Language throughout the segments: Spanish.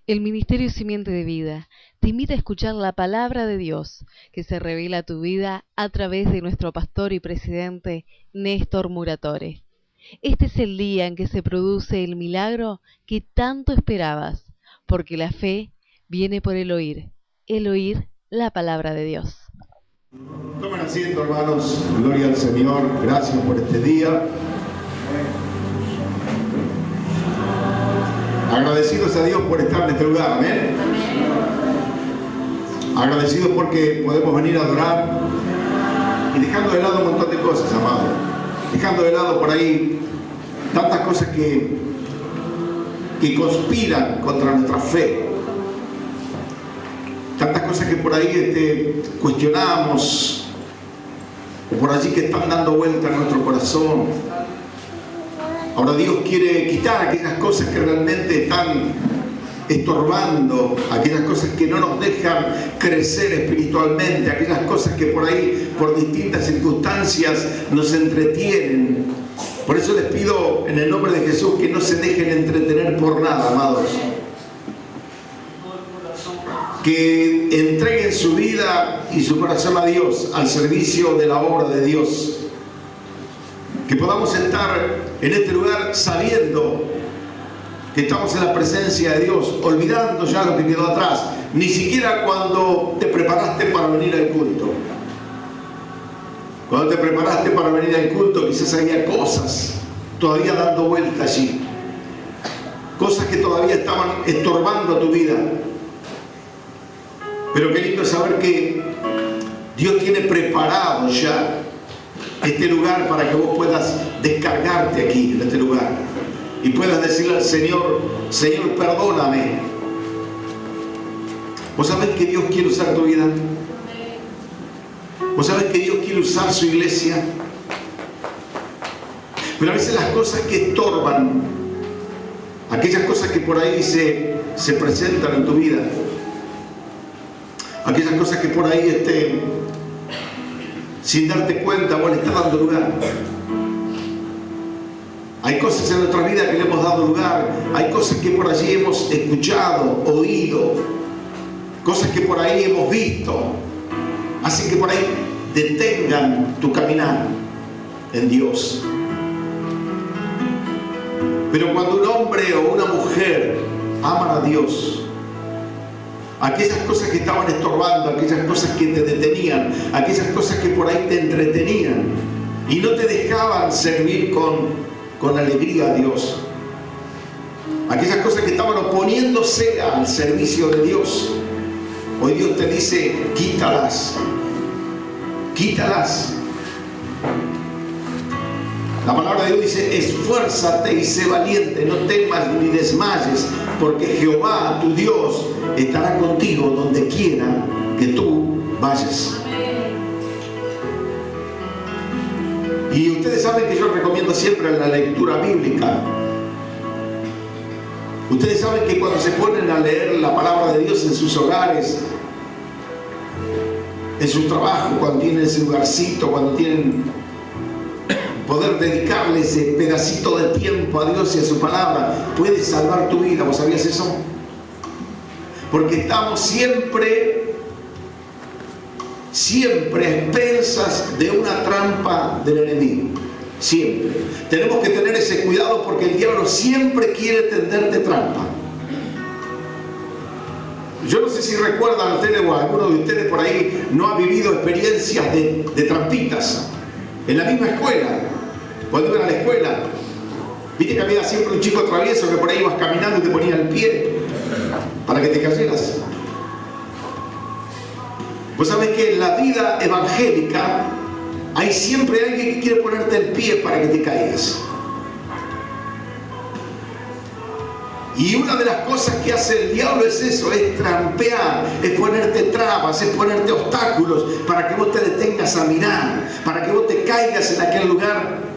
El Ministerio Simiente de Vida te invita a escuchar la palabra de Dios que se revela a tu vida a través de nuestro pastor y presidente Néstor Muratore. Este es el día en que se produce el milagro que tanto esperabas, porque la fe viene por el oír la palabra de Dios. Tomen asiento, hermanos. Gloria al Señor. Gracias por este día. Agradecidos a Dios por estar en este lugar. Amén. Agradecidos porque podemos venir a adorar y dejando de lado un montón de cosas, amado. Dejando de lado por ahí tantas cosas que conspiran contra nuestra fe. Tantas cosas que por ahí cuestionamos, o por allí que están dando vuelta en nuestro corazón. Ahora Dios quiere quitar aquellas cosas que realmente están estorbando, aquellas cosas que no nos dejan crecer espiritualmente, aquellas cosas que por ahí, por distintas circunstancias, nos entretienen. Por eso les pido en el nombre de Jesús que no se dejen entretener por nada, amados. Que entreguen su vida y su corazón a Dios, al servicio de la obra de Dios. Que podamos estar en este lugar sabiendo que estamos en la presencia de Dios, olvidando ya lo que quedó atrás, ni siquiera cuando te preparaste para venir al culto. Cuando te preparaste para venir al culto, quizás había cosas todavía dando vuelta allí, cosas que todavía estaban estorbando tu vida. Pero qué lindo saber que Dios tiene preparado ya este lugar para que vos puedas descargarte aquí, en este lugar, y puedas decirle al Señor: Señor, perdóname. ¿Vos sabés que Dios quiere usar tu vida? ¿Vos sabés que Dios quiere usar su iglesia? Pero a veces las cosas que estorban, aquellas cosas que por ahí se presentan en tu vida, aquellas cosas que por ahí sin darte cuenta vos le estás dando lugar. Hay cosas en nuestra vida que le hemos dado lugar, hay cosas que por allí hemos escuchado, oído, cosas que por ahí hemos visto, así que por ahí detengan tu caminar en Dios. Pero cuando un hombre o una mujer aman a Dios, aquellas cosas que estaban estorbando, aquellas cosas que te detenían, aquellas cosas que por ahí te entretenían y no te dejaban servir con alegría a Dios, aquellas cosas que estaban oponiéndose al servicio de Dios, hoy Dios te dice: quítalas, quítalas. La palabra de Dios dice: esfuérzate y sé valiente, no temas ni desmayes, porque Jehová tu Dios estará contigo donde quiera que tú vayas. Y ustedes saben que yo recomiendo siempre la lectura bíblica. Ustedes saben que cuando se ponen a leer la palabra de Dios en sus hogares, en su trabajo, cuando tienen ese lugarcito, cuando tienen poder dedicarle ese pedacito de tiempo a Dios y a su palabra, puede salvar tu vida. ¿Vos sabías eso? Porque estamos siempre a expensas de una trampa del enemigo. Siempre. Tenemos que tener ese cuidado porque el diablo siempre quiere tenderte trampa. Yo no sé si recuerdan ustedes o alguno de ustedes por ahí no ha vivido experiencias de trampitas en la misma escuela. Cuando iban a la escuela, viste que había siempre un chico travieso que por ahí ibas caminando y te ponía el pie para que te cayeras. Vos sabés que en la vida evangélica hay siempre alguien que quiere ponerte el pie para que te caigas. Y una de las cosas que hace el diablo es eso, es trampear, es ponerte trabas, es ponerte obstáculos para que vos te detengas a mirar, para que vos te caigas en aquel lugar.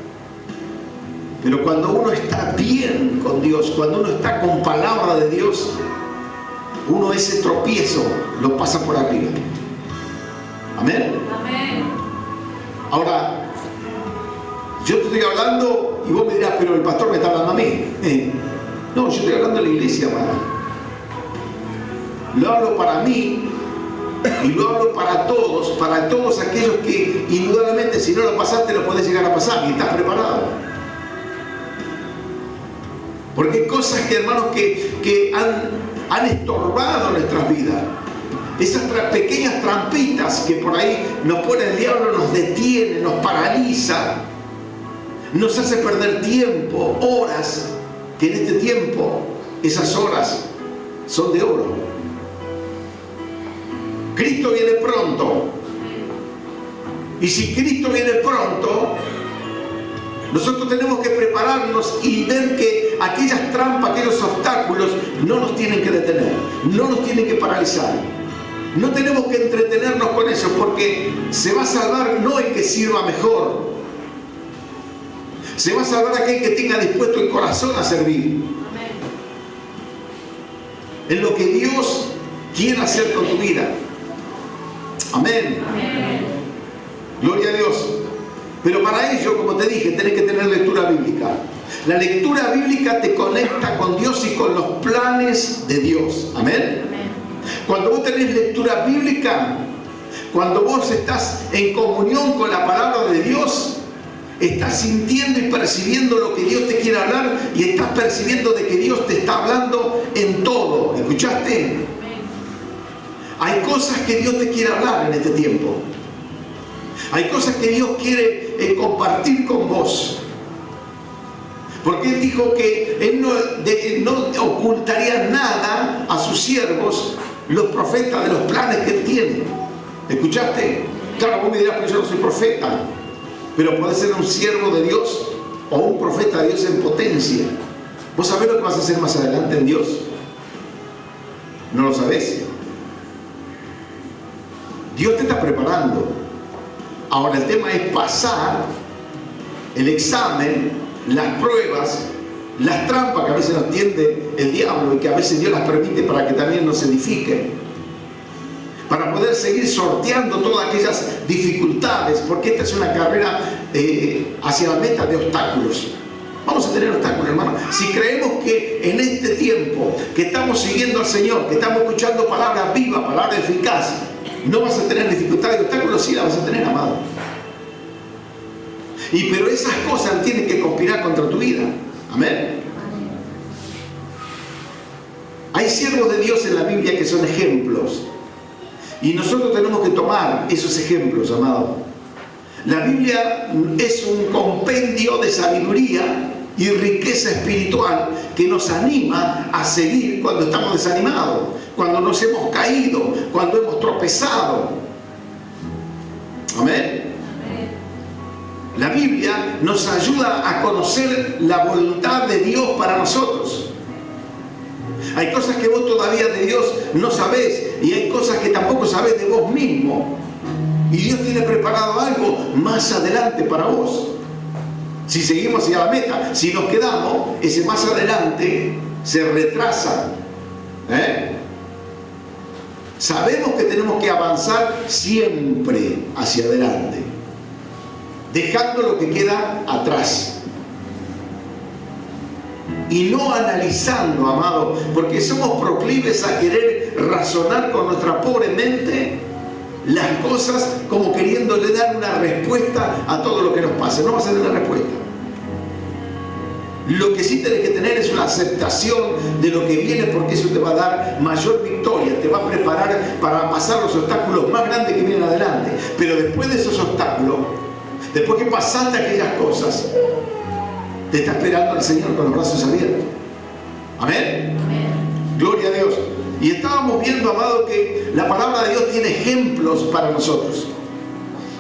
Pero cuando uno está bien con Dios, cuando uno está con palabra de Dios, uno ese tropiezo lo pasa por arriba. Amén. Amén. Ahora, yo te estoy hablando y vos me dirás: pero el pastor me está hablando a mí. No, yo estoy hablando de la iglesia, hermano. lo hablo para mí y lo hablo para todos aquellos que indudablemente si no lo pasaste lo podés llegar a pasar y estás preparado. Porque hay cosas que, hermanos, que han estorbado nuestras vidas. Esas pequeñas trampitas que por ahí nos pone el diablo, nos detiene, nos paraliza, nos hace perder tiempo, horas, que en este tiempo esas horas son de oro. Cristo viene pronto. Y si Cristo viene pronto, nosotros tenemos que prepararnos y ver que aquellas trampas, aquellos obstáculos no nos tienen que detener, no nos tienen que paralizar. No tenemos que entretenernos con eso, porque se va a salvar no el que sirva mejor. Se va a salvar aquel que tenga dispuesto el corazón a servir. En lo que Dios quiere hacer con tu vida. Amén. Gloria a Dios. Pero para ello, como te dije, tenés que tener lectura bíblica. La lectura bíblica te conecta con Dios y con los planes de Dios. Amén. Cuando vos tenés lectura bíblica, cuando vos estás en comunión con la palabra de Dios, estás sintiendo y percibiendo lo que Dios te quiere hablar y estás percibiendo de que Dios te está hablando en todo. ¿Escuchaste? Hay cosas que Dios te quiere hablar en este tiempo. Hay cosas que Dios quiere compartir con vos. Porque Él dijo que Él no ocultaría nada a sus siervos, los profetas, de los planes que Él tiene. ¿Escuchaste? Claro, vos me dirás, pero yo no soy profeta. Pero podés ser un siervo de Dios o un profeta de Dios en potencia. ¿Vos sabés lo que vas a hacer más adelante en Dios? ¿No lo sabés? Dios te está preparando. Ahora el tema es pasar el examen, las pruebas, las trampas que a veces nos tiende el diablo y que a veces Dios las permite para que también nos edifiquen, para poder seguir sorteando todas aquellas dificultades, porque esta es una carrera hacia la meta de obstáculos. Vamos a tener obstáculos, hermano. Si creemos que en este tiempo que estamos siguiendo al Señor, que estamos escuchando palabras vivas, palabras eficaces, no vas a tener dificultades y obstáculos, sí las vas a tener, amado. Pero esas cosas tienen que conspirar contra tu vida. Amén. Hay siervos de Dios en la Biblia que son ejemplos. Y nosotros tenemos que tomar esos ejemplos, amado. La Biblia es un compendio de sabiduría y riqueza espiritual que nos anima a seguir cuando estamos desanimados, cuando nos hemos caído, cuando hemos tropezado. Amén. La Biblia nos ayuda a conocer la voluntad de Dios para nosotros. Hay cosas que vos todavía de Dios no sabés y hay cosas que tampoco sabés de vos mismo. Y Dios tiene preparado algo más adelante para vos. Si seguimos hacia la meta, si nos quedamos, ese más adelante se retrasa. Sabemos que tenemos que avanzar siempre hacia adelante, dejando lo que queda atrás. Y no analizando, amado, porque somos proclives a querer razonar con nuestra pobre mente las cosas como queriéndole dar una respuesta a todo lo que nos pasa. No vas a tener respuesta. Lo que sí tenés que tener es una aceptación de lo que viene, porque eso te va a dar mayor victoria, te va a preparar para pasar los obstáculos más grandes que vienen adelante. Pero después de esos obstáculos, después que pasaste aquellas cosas, te está esperando el Señor con los brazos abiertos. Amén. Amén. Gloria a Dios. Y estábamos viendo, amado, que la palabra de Dios tiene ejemplos para nosotros.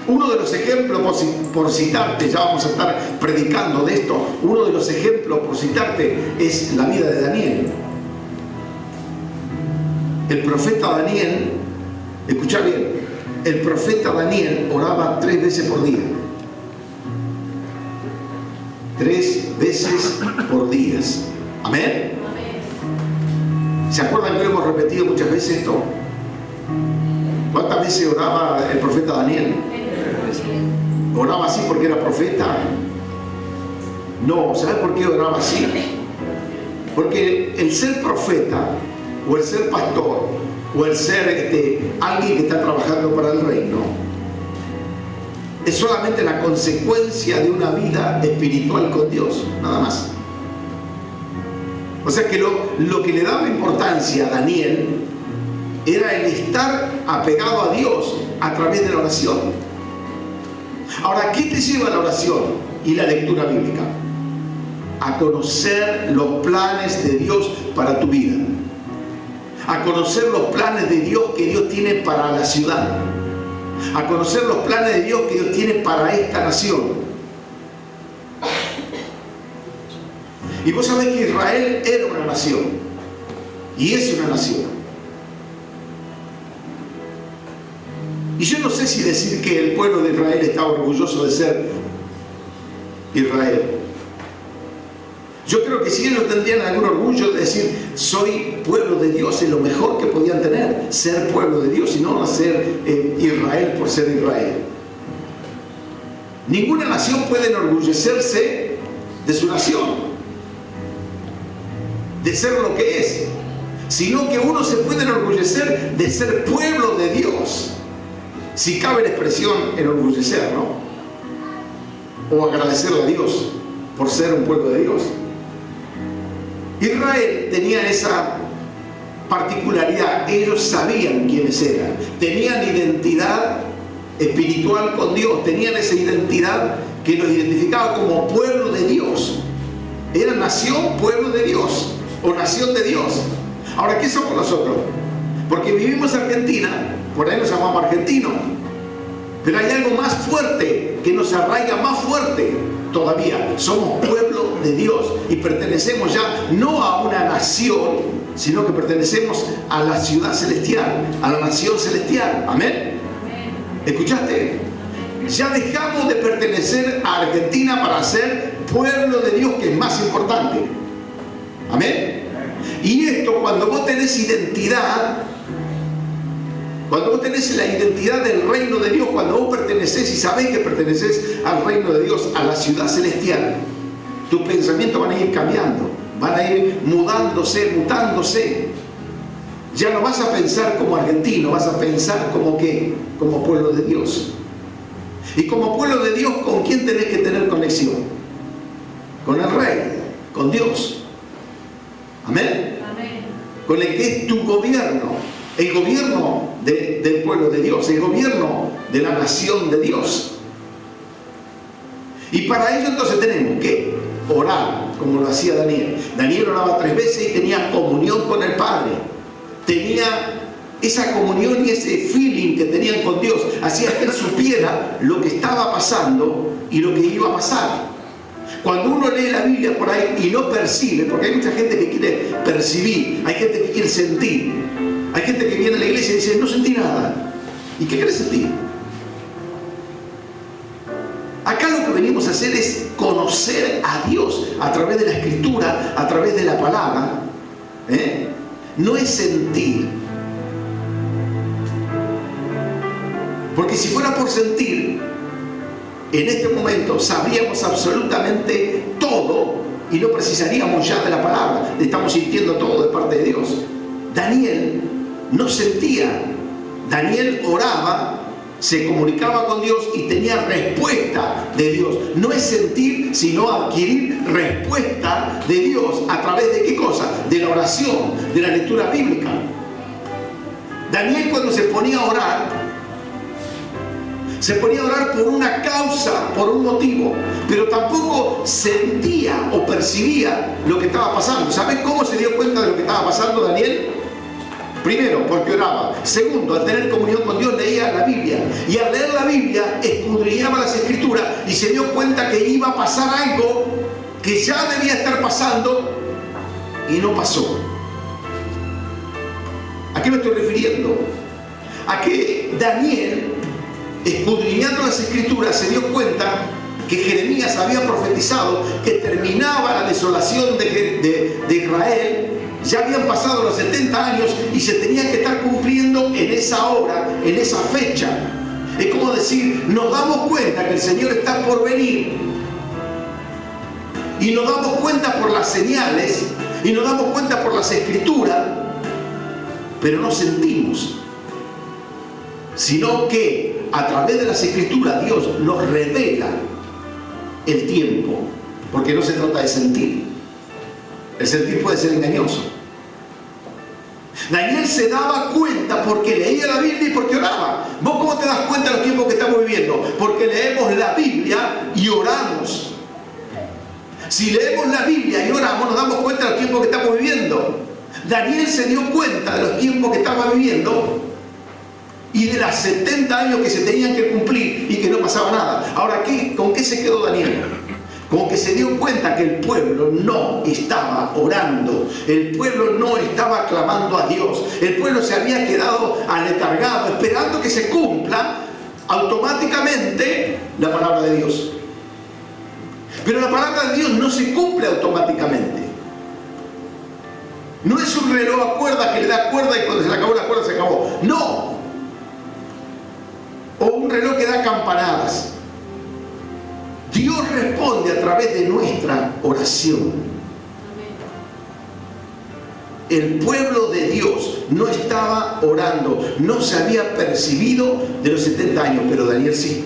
Uno de los ejemplos, por citarte, ya vamos a estar predicando de esto, uno de los ejemplos, por citarte, es la vida de Daniel. El profeta Daniel, escucha bien, el profeta Daniel oraba 3 veces por día. 3 veces por día. Amén. ¿Se acuerdan que lo hemos repetido muchas veces esto? ¿Cuántas veces oraba el profeta Daniel? ¿Oraba así porque era profeta? No, ¿sabes por qué oraba así? Porque el ser profeta o el ser pastor o el ser alguien que está trabajando para el reino. Es solamente la consecuencia de una vida espiritual con Dios, nada más. O sea que lo que le daba importancia a Daniel era el estar apegado a Dios a través de la oración. Ahora, ¿qué te lleva a la oración y la lectura bíblica? A conocer los planes de Dios para tu vida, a conocer los planes de Dios que Dios tiene para la ciudad, a conocer los planes de Dios que Dios tiene para esta nación. Y vos sabés que Israel era una nación, y es una nación. Y yo no sé si decir que el pueblo de Israel estaba orgulloso de ser Israel. Yo creo que si ellos tendrían algún orgullo de decir, soy pueblo de Dios, es lo mejor que podían tener, ser pueblo de Dios, y no ser Israel por ser Israel. Ninguna nación puede enorgullecerse de su nación, de ser lo que es, sino que uno se puede enorgullecer de ser pueblo de Dios, si cabe la expresión enorgullecer, ¿no? O agradecerle a Dios por ser un pueblo de Dios. Israel tenía esa particularidad, ellos sabían quiénes eran, tenían identidad espiritual con Dios, tenían esa identidad que los identificaba como pueblo de Dios. Era nación, pueblo de Dios, o nación de Dios. Ahora, ¿qué somos nosotros? Porque vivimos en Argentina, por ahí nos llamamos argentinos, pero hay algo más fuerte que nos arraiga más fuerte todavía. Somos pueblo de Dios y pertenecemos ya no a una nación, sino que pertenecemos a la ciudad celestial, a la nación celestial. ¿Amén? ¿Escuchaste? Ya dejamos de pertenecer a Argentina para ser pueblo de Dios, que es más importante. ¿Amén? Y esto, cuando vos tenés identidad, cuando vos tenés la identidad del reino de Dios, cuando vos pertenecés y sabés que pertenecés al reino de Dios, a la ciudad celestial, tus pensamientos van a ir cambiando, van a ir mudándose, mutándose. Ya no vas a pensar como argentino, vas a pensar como ¿qué? Como pueblo de Dios. Y como pueblo de Dios, ¿con quién tenés que tener conexión? Con el Rey, con Dios. ¿Amén? Amén. Con el que es tu gobierno, el gobierno del pueblo de Dios, el gobierno de la nación de Dios. Y para ello entonces tenemos que orar, como lo hacía Daniel. Daniel oraba 3 veces y tenía comunión con el Padre. Tenía esa comunión y ese feeling que tenían con Dios, hacía que él supiera lo que estaba pasando y lo que iba a pasar. Cuando uno lee la Biblia por ahí y no percibe, porque hay mucha gente que quiere percibir, hay gente que quiere sentir, hay gente que viene a la iglesia y dice, no sentí nada. ¿Y qué quiere sentir? Acá lo que venimos a hacer es conocer a Dios a través de la Escritura, a través de la palabra. No es sentir. Porque si fuera por sentir, en este momento sabríamos absolutamente todo y no precisaríamos ya de la palabra. Estamos sintiendo todo de parte de Dios. Daniel no sentía. Daniel oraba, se comunicaba con Dios y tenía respuesta de Dios. No es sentir, sino adquirir respuesta de Dios. ¿A través de qué cosa? De la oración, de la lectura bíblica. Daniel, cuando se ponía a orar por una causa, por un motivo, pero tampoco sentía o percibía lo que estaba pasando. ¿Sabes cómo se dio cuenta de lo que estaba pasando Daniel? Primero, porque oraba. Segundo, al tener comunión con Dios, leía la Biblia. Y al leer la Biblia, escudriñaba las Escrituras y se dio cuenta que iba a pasar algo que ya debía estar pasando y no pasó. ¿A qué me estoy refiriendo? A que Daniel, escudriñando las Escrituras, se dio cuenta que Jeremías había profetizado que terminaba la desolación de Israel. Ya habían pasado los 70 años y se tenía que estar cumpliendo en esa hora, en esa fecha. Es como decir, nos damos cuenta que el Señor está por venir y nos damos cuenta por las señales y nos damos cuenta por las Escrituras pero no sentimos, sino que a través de las Escrituras Dios nos revela el tiempo, porque no se trata de sentir. El sentir puede ser engañoso. Daniel se daba cuenta porque leía la Biblia y porque oraba. ¿Vos cómo te das cuenta de los tiempos que estamos viviendo? Porque leemos la Biblia y oramos. Si leemos la Biblia y oramos, nos damos cuenta de los tiempos que estamos viviendo. Daniel se dio cuenta de los tiempos que estaba viviendo y de los 70 años que se tenían que cumplir y que no pasaba nada. Ahora, ¿con qué se quedó Daniel? Con que se dio cuenta que el pueblo no estaba orando, el pueblo no estaba clamando a Dios, el pueblo se había quedado aletargado, esperando que se cumpla automáticamente la palabra de Dios. Pero la palabra de Dios no se cumple automáticamente. No es un reloj a cuerda que le da cuerda y cuando se le acabó la cuerda se acabó. No. O un reloj que da campanadas. Dios responde a través de nuestra oración. El pueblo de Dios no estaba orando, no se había percibido de los 70 años, pero Daniel sí.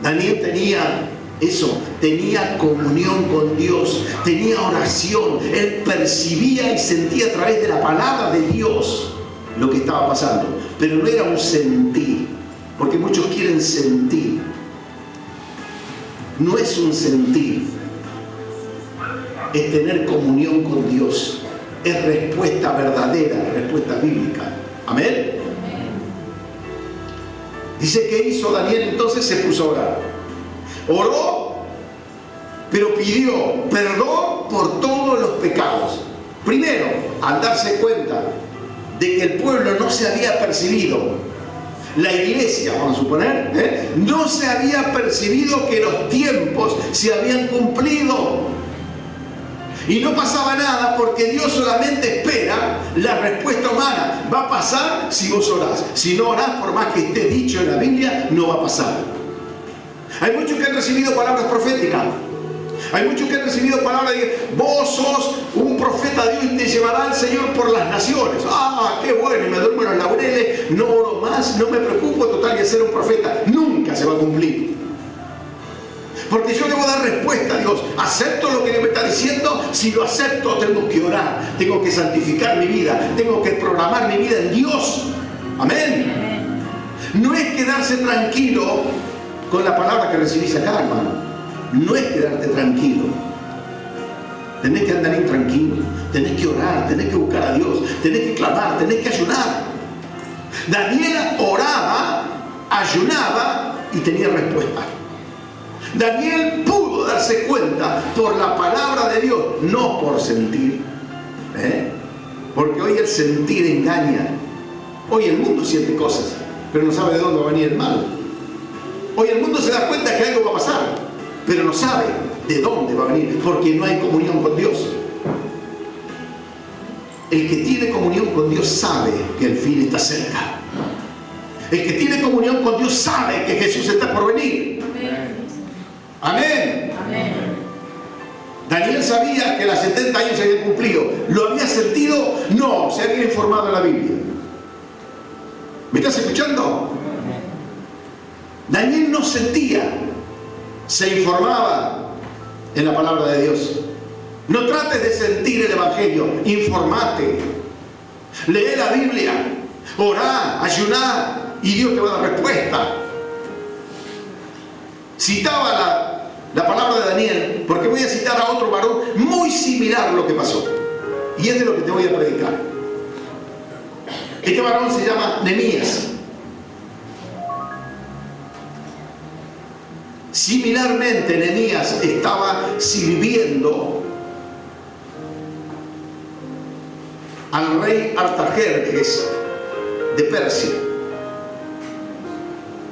Daniel tenía eso, tenía comunión con Dios, tenía oración, él percibía y sentía a través de la palabra de Dios lo que estaba pasando, pero no era un sentir, porque muchos quieren sentir. No es un sentir, es tener comunión con Dios, es respuesta verdadera, respuesta bíblica. ¿Amén? Dice que hizo Daniel, entonces se puso a orar. Oró, pero pidió perdón por todos los pecados. Primero, al darse cuenta de que el pueblo no se había percibido, la iglesia, vamos a suponer, no se había percibido que los tiempos se habían cumplido. Y no pasaba nada porque Dios solamente espera la respuesta humana. Va a pasar si vos orás. Si no orás, por más que esté dicho en la Biblia, no va a pasar. Hay muchos que han recibido palabras proféticas. Hay muchos que han recibido palabras de vos sos un profeta de Dios y te llevará al Señor por las naciones. Ah, qué bueno, y me duermo en los laureles, no oro más, no me preocupo, total de ser un profeta. Nunca se va a cumplir. Porque yo debo dar respuesta a Dios. ¿Acepto lo que Dios me está diciendo? Si lo acepto, tengo que orar, tengo que santificar mi vida, tengo que programar mi vida en Dios. Amén. No es quedarse tranquilo con la palabra que recibís acá, hermano. No es quedarte tranquilo. Tenés que andar intranquilo, tenés que orar, tenés que buscar a Dios, tenés que clamar, tenés que ayunar. Daniel oraba, ayunaba y tenía respuesta. Daniel pudo darse cuenta por la palabra de Dios, no por sentir. Porque hoy el sentir engaña. Hoy el mundo siente cosas, pero no sabe de dónde va a venir el mal. Hoy el mundo se da cuenta que algo va a pasar, pero no sabe de dónde va a venir, porque no hay comunión con Dios. El que tiene comunión con Dios sabe que el fin está cerca. El que tiene comunión con Dios sabe que Jesús está por venir. Amén. Amén. Daniel sabía que los 70 años se habían cumplido. ¿Lo había sentido? No, se había informado en la Biblia. ¿Me estás escuchando? Daniel no sentía, se informaba en la palabra de Dios. No trates de sentir el Evangelio, informate. Lee la Biblia, orá, ayuná y Dios te va a dar respuesta. Citaba la palabra de Daniel porque voy a citar a otro varón muy similar a lo que pasó. Y es de lo que te voy a predicar. Este varón se llama Nehemías. Similarmente, Nehemías estaba sirviendo al rey Artajerjes de Persia.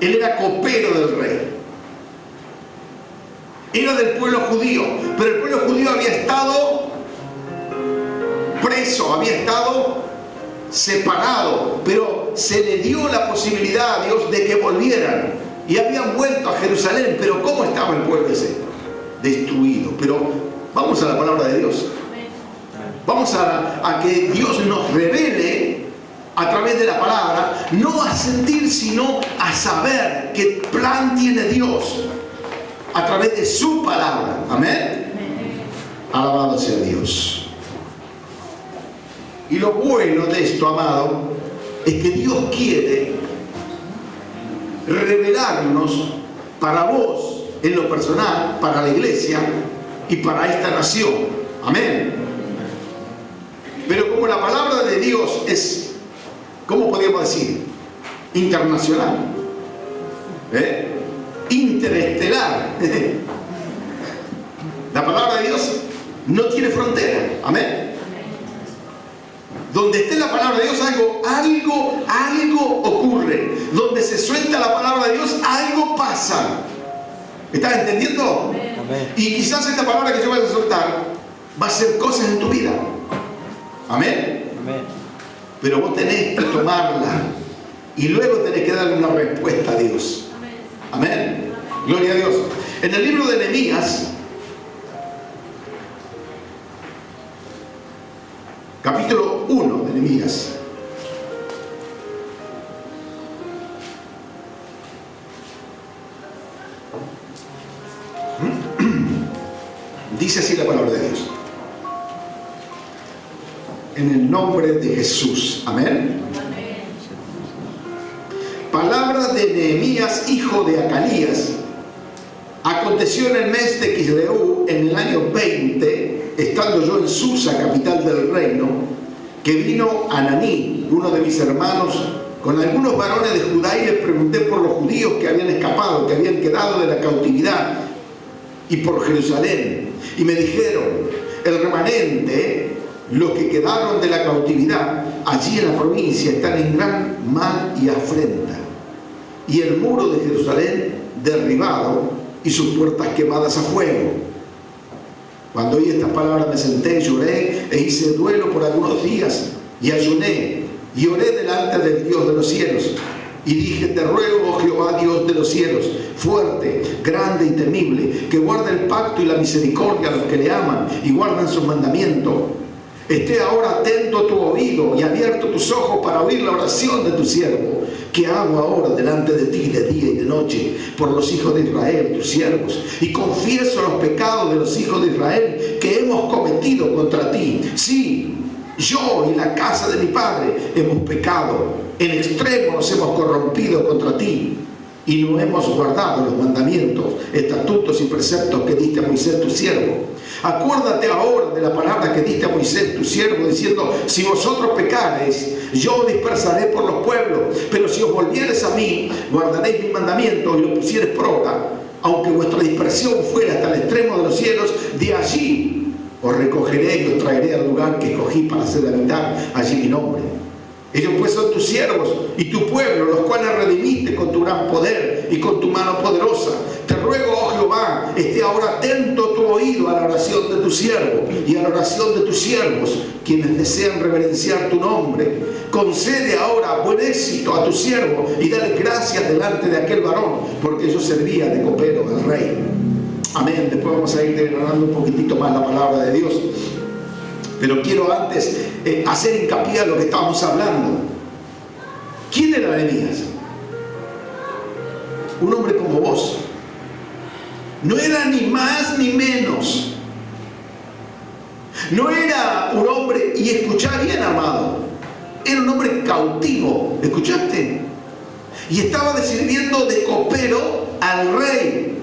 Él era copero del rey. Era del pueblo judío, pero el pueblo judío había estado preso, había estado separado, pero se le dio la posibilidad a Dios de que volvieran y habían vuelto a Jerusalén. Pero ¿cómo estaba el pueblo ese? Destruido. Pero vamos a la palabra de Dios. Vamos vamos a que Dios nos revele a través de la palabra, no a sentir, sino a saber qué plan tiene Dios a través de su palabra. Amén. Alabado sea Dios. Y lo bueno de esto, amado, es que Dios quiere revelarnos para vos, en lo personal, para la iglesia y para esta nación. Amén. Pero como la palabra de Dios es, ¿cómo podríamos decir? Internacional, interestelar. La palabra de Dios no tiene frontera. Amén. Donde esté la palabra de Dios, algo ocurre. Donde se suelta la palabra de Dios, algo pasa. ¿Estás entendiendo? Amén. Y quizás esta palabra que yo voy a soltar va a hacer cosas en tu vida. Amén. Amén. Pero vos tenés que tomarla y luego tenés que darle una respuesta a Dios. Amén. Gloria a Dios. En el libro de Nehemías, capítulo 1 de Nehemías, dice así la palabra de Dios. En el nombre de Jesús. Amén. Palabra de Nehemías, hijo de Acalías. Aconteció en el mes de Quisleu, en el año 20, estando yo en Susa, capital del reino, que vino Ananí, uno de mis hermanos, con algunos varones de Judá, y les pregunté por los judíos que habían escapado, que habían quedado de la cautividad, y por Jerusalén. Y me dijeron: el remanente, los que quedaron de la cautividad allí en la provincia, están en gran mal y afrenta, y el muro de Jerusalén derribado y sus puertas quemadas a fuego. Cuando oí estas palabras me senté, lloré e hice duelo por algunos días, y ayuné y oré delante del Dios de los cielos, y dije: te ruego, oh Jehová, Dios de los cielos, fuerte, grande y temible, que guarda el pacto y la misericordia a los que le aman y guardan sus mandamientos. Esté ahora atento tu oído y abierto tus ojos para oír la oración de tu siervo, que hago ahora delante de ti de día y de noche por los hijos de Israel, tus siervos, y confieso los pecados de los hijos de Israel que hemos cometido contra ti. Sí, yo y la casa de mi padre hemos pecado, en extremo nos hemos corrompido contra ti, y no hemos guardado los mandamientos, estatutos y preceptos que diste a Moisés tu siervo. Acuérdate ahora de la palabra que diste a Moisés tu siervo, diciendo: si vosotros pecareis, yo os dispersaré por los pueblos, pero si os volviereis a mí, guardaréis mis mandamientos y los pusiereis por obra. Aunque vuestra dispersión fuera hasta el extremo de los cielos, de allí os recogeré y os traeré al lugar que escogí para hacer habitar allí mi nombre. Ellos pues son tus siervos y tu pueblo, los cuales redimiste con tu gran poder y con tu mano poderosa. Te ruego, oh Jehová, esté ahora atento tu oído a la oración de tu siervo y a la oración de tus siervos, quienes desean reverenciar tu nombre. Concede ahora buen éxito a tu siervo y dale gracias delante de aquel varón, porque yo servía de copero del rey. Amén. Después vamos a ir desgranando un poquitito más la palabra de Dios. Pero quiero antes hacer hincapié a lo que estábamos hablando. ¿Quién era Nehemías? Un hombre como vos. No era ni más ni menos. No era un hombre, y escuchá bien, amado, era un hombre cautivo. ¿Escuchaste? Y estaba sirviendo de copero al rey.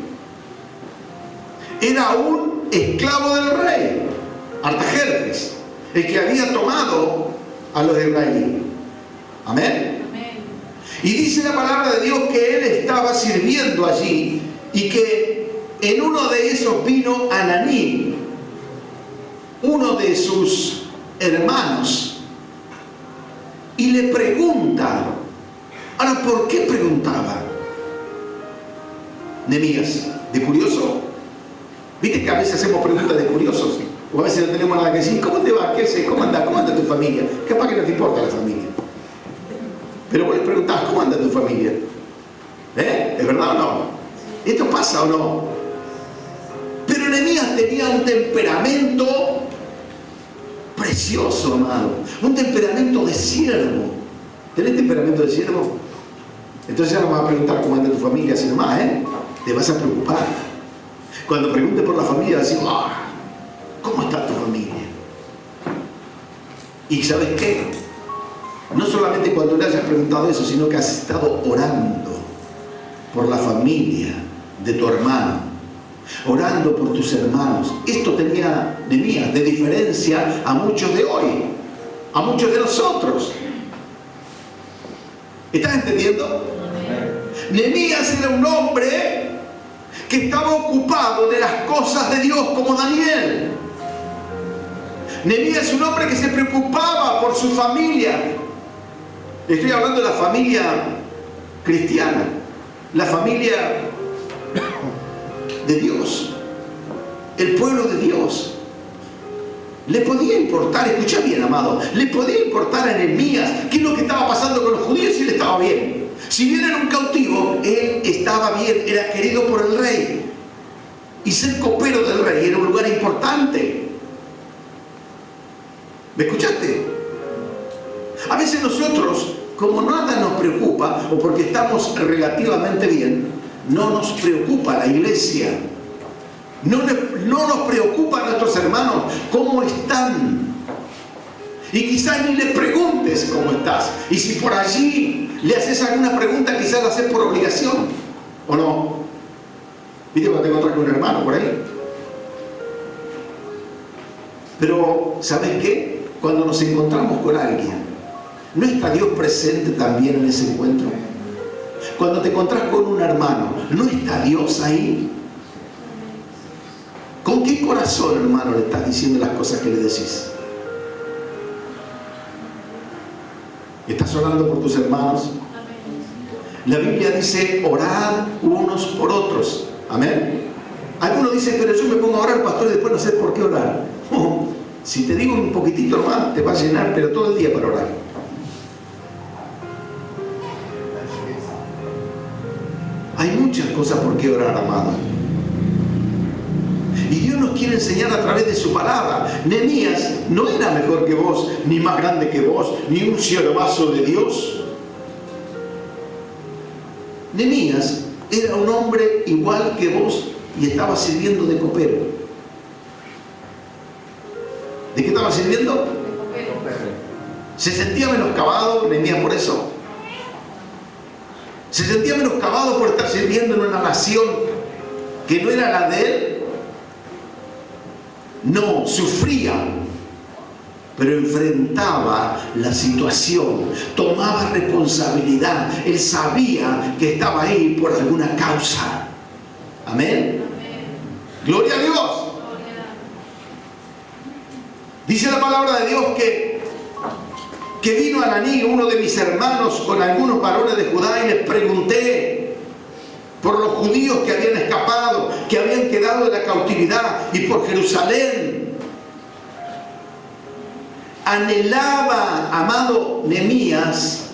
Era un esclavo del rey, Artajerjes, el que había tomado a los israelíes. Amén. Amén. Y dice la palabra de Dios que él estaba sirviendo allí y que en uno de esos vino Ananí, uno de sus hermanos, y le pregunta. Ahora, ¿por qué preguntaba Nehemías? ¿De curioso? Viste que a veces hacemos preguntas de curiosos, o a veces no tenemos nada que decir. ¿Cómo te va? ¿Qué sé? ¿Cómo anda? ¿Cómo anda tu familia? Capaz que no te importa la familia, pero vos le preguntás: ¿cómo anda tu familia? ¿Es verdad o no? ¿Esto pasa o no? Pero Nehemías tenía un temperamento precioso, amado. Un temperamento de siervo. ¿Tenés temperamento de siervo? Entonces ya no me vas a preguntar cómo anda tu familia, así nomás, ¿eh? Te vas a preocupar. Cuando pregunte por la familia, vas a decir, ¿cómo está tu familia? Y ¿sabes qué? No solamente cuando le hayas preguntado eso, sino que has estado orando por la familia de tu hermano, orando por tus hermanos. Esto tenía Nehemías de diferencia a muchos de hoy, a muchos de nosotros. ¿Estás entendiendo? Nehemías era un hombre que estaba ocupado de las cosas de Dios como Daniel. Nehemías es un hombre que se preocupaba por su familia. Estoy hablando de la familia cristiana, la familia de Dios, el pueblo de Dios. Le podía importar, escucha bien, amado, le podía importar a Nehemías qué es lo que estaba pasando con los judíos y él estaba bien. Si bien era un cautivo, él estaba bien, era querido por el rey. Y ser copero del rey era un lugar importante. ¿Me escuchaste? A veces nosotros, como nada nos preocupa, o porque estamos relativamente bien, no nos preocupa la iglesia. No nos preocupa a nuestros hermanos cómo están. Y quizás ni le preguntes cómo estás. Y si por allí le haces alguna pregunta, quizás la haces por obligación. ¿O no? ¿Viste cuando te encontrás con un hermano por ahí? Pero, ¿sabes qué? Cuando nos encontramos con alguien, ¿no está Dios presente también en ese encuentro? Cuando te encontrás con un hermano, ¿no está Dios ahí? ¿Con qué corazón, hermano, le estás diciendo las cosas que le decís? ¿Estás orando por tus hermanos? La Biblia dice, orad unos por otros. Amén. Algunos dicen, pero yo me pongo a orar, pastor, y después no sé por qué orar. Si te digo un poquitito, hermano, te va a llenar, pero todo el día para orar. Hay muchas cosas por qué orar, amado. Y Dios nos quiere enseñar a través de su palabra. Nehemías no era mejor que vos, ni más grande que vos, ni un siervazo de Dios. Nehemías era un hombre igual que vos y estaba sirviendo de copero. ¿De qué estaba sirviendo? De copero. ¿Se sentía menoscabado Nehemías por eso? ¿Se sentía menoscabado por estar sirviendo en una nación que no era la de él? No, sufría, pero enfrentaba la situación, tomaba responsabilidad. Él sabía que estaba ahí por alguna causa. Amén. Gloria a Dios. Dice la palabra de Dios que vino Ananí, uno de mis hermanos, con algunos varones de Judá, y les pregunté por los judíos que habían escapado, que habían quedado de la cautividad, y por Jerusalén. Anhelaba, amado Nehemías,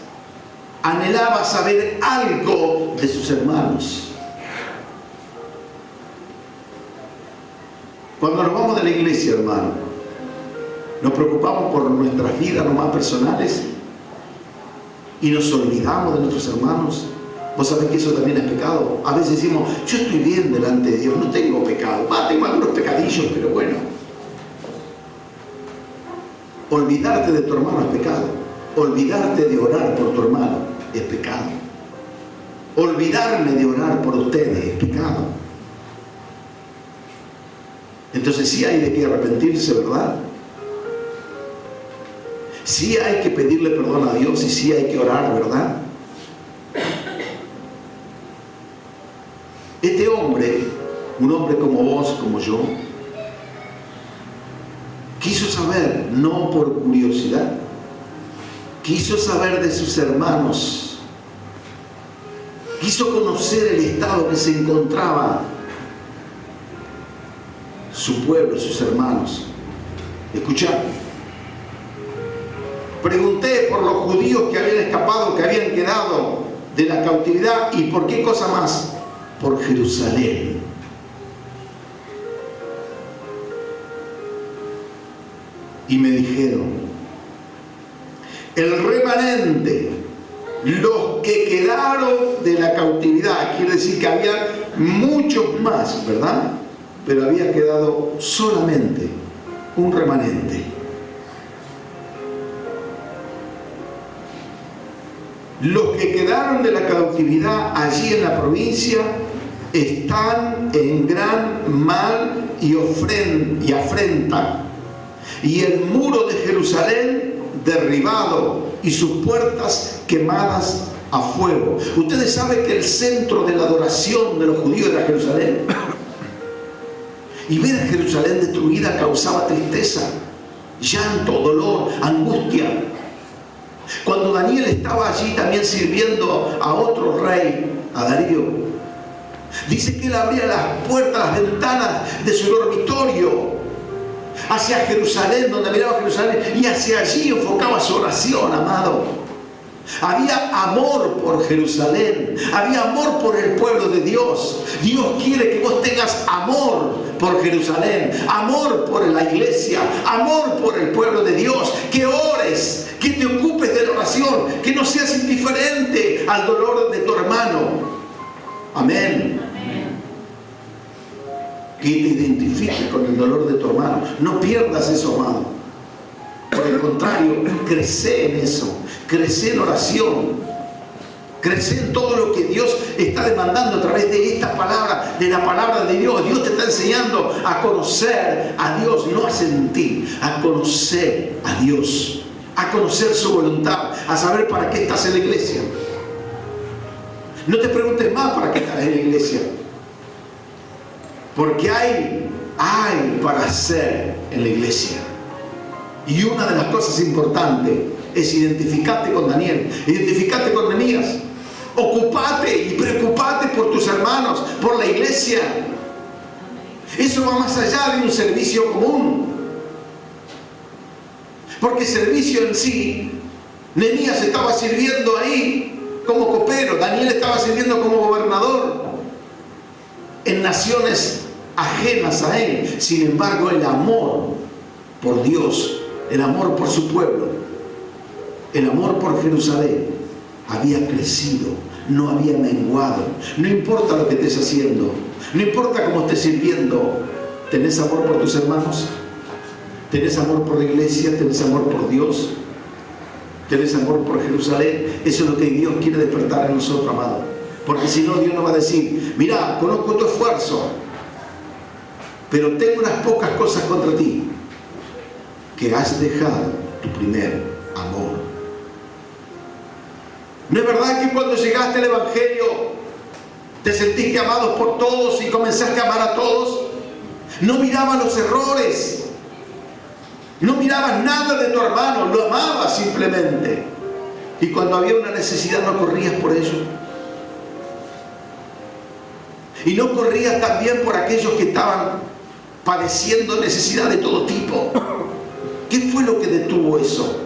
anhelaba saber algo de sus hermanos. Cuando nos vamos de la iglesia, hermano, nos preocupamos por nuestras vidas nomás personales y nos olvidamos de nuestros hermanos. Vos sabés que eso también es pecado. A veces decimos, yo estoy bien delante de Dios, no tengo pecado. Tengo algunos pecadillos, pero bueno. Olvidarte de tu hermano es pecado. Olvidarte de orar por tu hermano es pecado. Olvidarme de orar por ustedes es pecado. Entonces sí hay de qué arrepentirse, ¿verdad? Sí hay que pedirle perdón a Dios y sí hay que orar, ¿verdad? Este hombre, un hombre como vos, como yo, quiso saber, no por curiosidad, quiso saber de sus hermanos, quiso conocer el estado que se encontraba su pueblo, sus hermanos. Escuchad. Pregunté por los judíos que habían escapado, que habían quedado de la cautividad, y por qué cosa más, por y me dijeron: el remanente, los que quedaron de la cautividad, quiere decir que había muchos más, ¿verdad? Pero había quedado solamente un remanente. Los que quedaron de la cautividad allí en la provincia están en gran mal y afrenta, y el muro de Jerusalén derribado y sus puertas quemadas a fuego. Ustedes saben que el centro de la adoración de los judíos era Jerusalén, y ver a Jerusalén destruida causaba tristeza, llanto, dolor, angustia. Cuando Daniel estaba allí también sirviendo a otro rey, a Darío, dice que él abría las puertas, las ventanas de su dormitorio hacia Jerusalén, donde miraba Jerusalén, y hacia allí enfocaba su oración, amado. Había amor por Jerusalén, había amor por el pueblo de Dios. Dios quiere que vos tengas amor por Jerusalén, amor por la iglesia, amor por el pueblo de Dios, que ores, que te ocupes de la oración, que no seas indiferente al dolor de tu hermano. Amén. Que te identifiques con el dolor de tu hermano. No pierdas eso, amado. Por el contrario, crece en eso, crece en oración, crece en todo lo que Dios está demandando a través de esta palabra, de la palabra de Dios. Dios te está enseñando a conocer a Dios, no a sentir, a conocer a Dios, a conocer su voluntad, a saber para qué estás en la iglesia. No te preguntes más para qué estás en la iglesia, porque hay para hacer en la iglesia. Y una de las cosas importantes es identificarte con Daniel, identificarte con Nehemías. Ocupate y preocupate por tus hermanos, por la iglesia. Eso va más allá de un servicio común, porque servicio en sí, Nehemías estaba sirviendo ahí como copero, Daniel estaba sirviendo como gobernador en naciones ajenas a él. Sin embargo, el amor por Dios, el amor por su pueblo, el amor por Jerusalén había crecido, no había menguado. No importa lo que estés haciendo, no importa cómo estés sirviendo, ¿tenés amor por tus hermanos? ¿Tenés amor por la iglesia? ¿Tenés amor por Dios? ¿Tenés amor por Jerusalén? Eso es lo que Dios quiere despertar en nosotros, amado. Porque si no, Dios nos va a decir: mira, conozco tu esfuerzo, pero tengo unas pocas cosas contra ti, que has dejado tu primer amor. ¿No es verdad que cuando llegaste al Evangelio te sentiste amado por todos y comenzaste a amar a todos? No mirabas los errores, no mirabas nada de tu hermano, lo amabas simplemente. Y cuando había una necesidad no corrías por ello. Y no corrías también por aquellos que estaban padeciendo necesidad de todo tipo. ¿Qué fue lo que detuvo eso?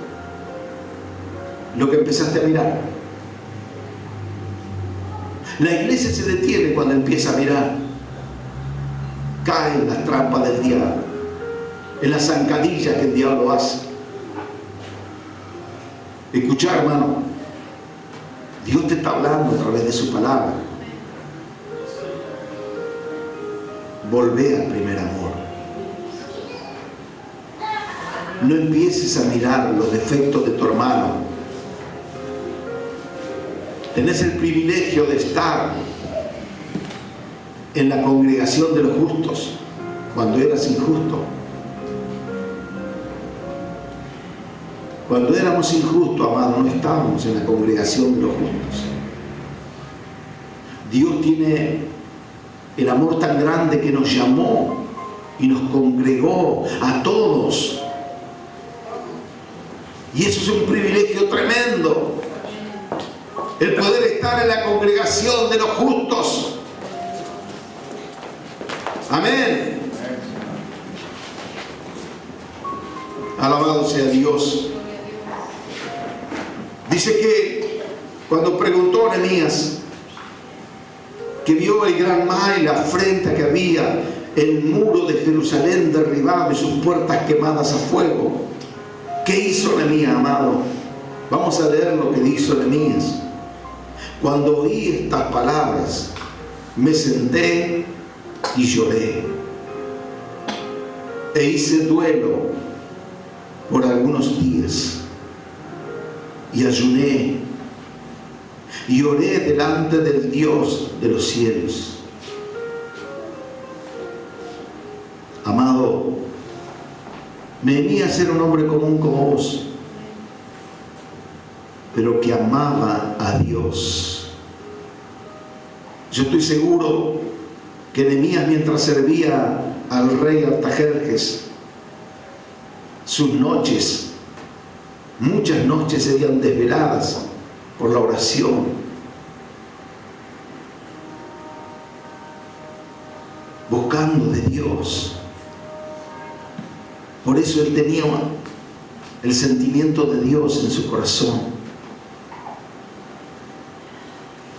Lo que empezaste a mirar. La iglesia se detiene cuando empieza a mirar. Cae en las trampas del diablo, en las zancadillas que el diablo hace. Escuchar, hermano, Dios te está hablando a través de su palabra. Volvé al primer amor. No empieces a mirar los defectos de tu hermano. Tenés el privilegio de estar en la congregación de los justos cuando eras injusto. Cuando éramos injustos, amados, no estábamos en la congregación de los justos. Dios tiene el amor tan grande que nos llamó y nos congregó a todos. Y eso es un privilegio tremendo, el poder estar en la congregación de los justos. Amén. Alabado sea Dios. Dice que cuando preguntó a Nehemías, que vio el gran mal y la afrenta que había, el muro de Jerusalén derribado y sus puertas quemadas a fuego, ¿Qué hizo Nehemías, amado? Vamos a leer lo que hizo Nehemías. Cuando oí estas palabras, me senté y lloré. E hice duelo por algunos días. Y ayuné. Y oré delante del Dios de los cielos. Amado, Nehemías era un hombre común como vos, pero que amaba a Dios. Yo estoy seguro que Nehemías, mientras servía al rey Artajerjes, sus noches, muchas noches serían desveladas por la oración, buscando de Dios. Por eso él tenía el sentimiento de Dios en su corazón.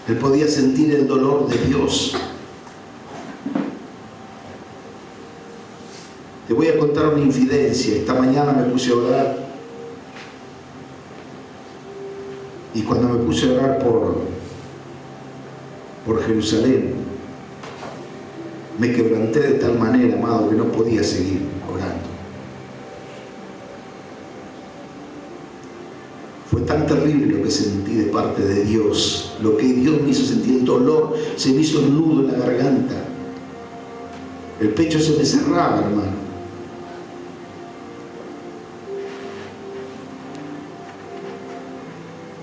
Él podía sentir el dolor de Dios. Te voy a contar una infidencia. Esta mañana me puse a orar. Y cuando me puse a orar por Jerusalén, me quebranté de tal manera, amado, que no podía seguir orando. Fue tan terrible lo que sentí de parte de Dios, lo que Dios me hizo sentir, el dolor, se me hizo un nudo en la garganta, el pecho se me cerraba, hermano.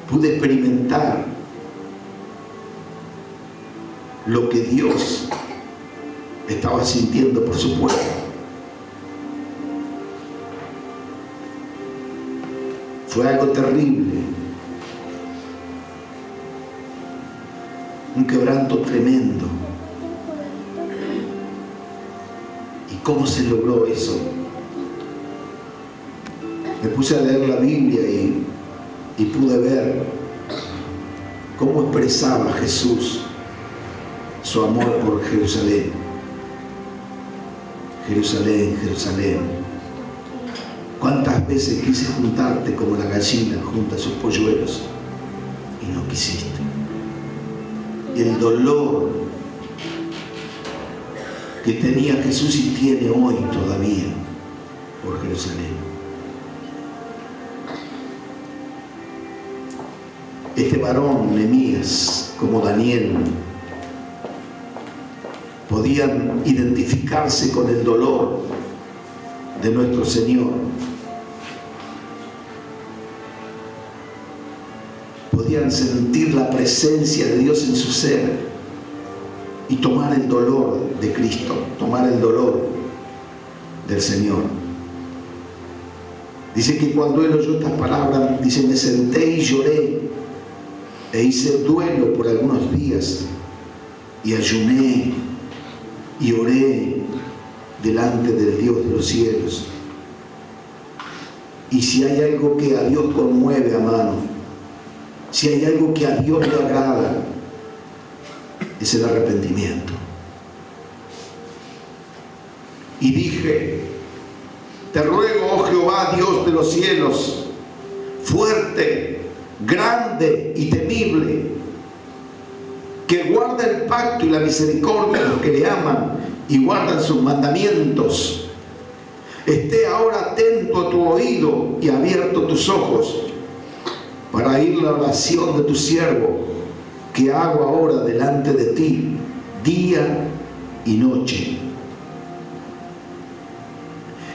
Pude experimentar lo que Dios estaba sintiendo por su pueblo. Fue algo terrible, un quebranto tremendo. ¿Y cómo se logró eso? Me puse a leer la Biblia y pude ver cómo expresaba Jesús su amor por Jerusalén. Jerusalén, Jerusalén, ¿cuántas veces quise juntarte como la gallina junta sus polluelos y no quisiste? El dolor que tenía Jesús y tiene hoy todavía por Jerusalén. Este varón, Nehemías, como Daniel, podían identificarse con el dolor de nuestro Señor. Podían sentir la presencia de Dios en su ser y tomar el dolor de Cristo, tomar el dolor del Señor. Dice que cuando él oyó estas palabras, dice, me senté y lloré e hice duelo por algunos días y ayuné y oré delante del Dios de los cielos. Y si hay algo que a Dios conmueve, amado, si hay algo que a Dios le agrada, es el arrepentimiento. Y dije, te ruego, oh Jehová, Dios de los cielos, fuerte, grande y temible, que guarda el pacto y la misericordia de los que le aman y guardan sus mandamientos, esté ahora atento a tu oído y abierto tus ojos para oír la oración de tu siervo que hago ahora delante de ti, día y noche.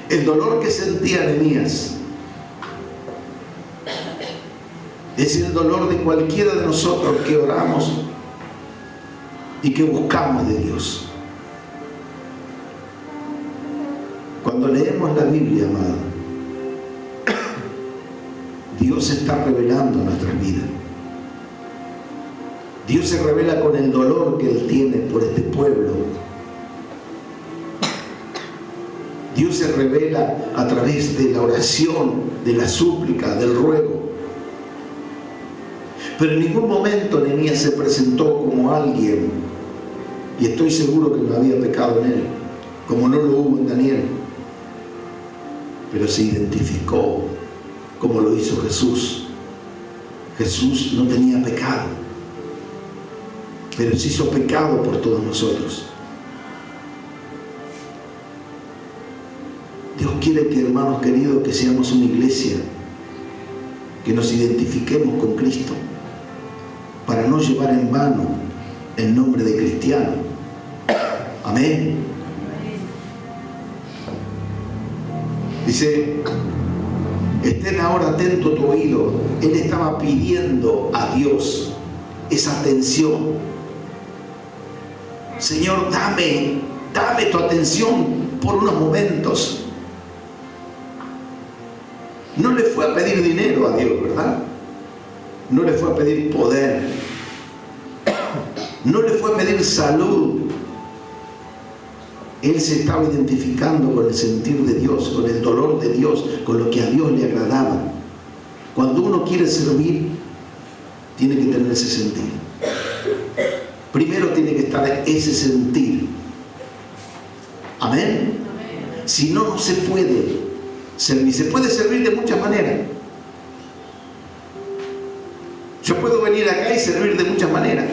El dolor que sentía Nehemías es el dolor de cualquiera de nosotros que oramos y que buscamos de Dios. Cuando leemos la Biblia, amado, Dios está revelando nuestras vidas. Dios se revela con el dolor que Él tiene por este pueblo. Dios se revela a través de la oración, de la súplica, del ruego. Pero en ningún momento Nehemías se presentó como alguien, y estoy seguro que no había pecado en él, como no lo hubo en Daniel, pero se identificó como lo hizo Jesús. Jesús no tenía pecado, pero se hizo pecado por todos nosotros. Dios quiere que, hermanos queridos, que seamos una iglesia, que nos identifiquemos con Cristo, para no llevar en vano el nombre de cristiano. Amén. Dice, estén ahora atento tu oído. Él estaba pidiendo a Dios esa atención. Señor, dame tu atención por unos momentos. No le fue a pedir dinero a Dios, ¿verdad? No le fue a pedir poder. No le fue a pedir salud. Él se estaba identificando con el sentir de Dios, con el dolor de Dios, con lo que a Dios le agradaba. Cuando uno quiere servir, tiene que tener ese sentir. Primero tiene que estar ese sentir. Amén. Si no, no se puede servir. Se puede servir de muchas maneras. Yo puedo venir acá y servir de muchas maneras.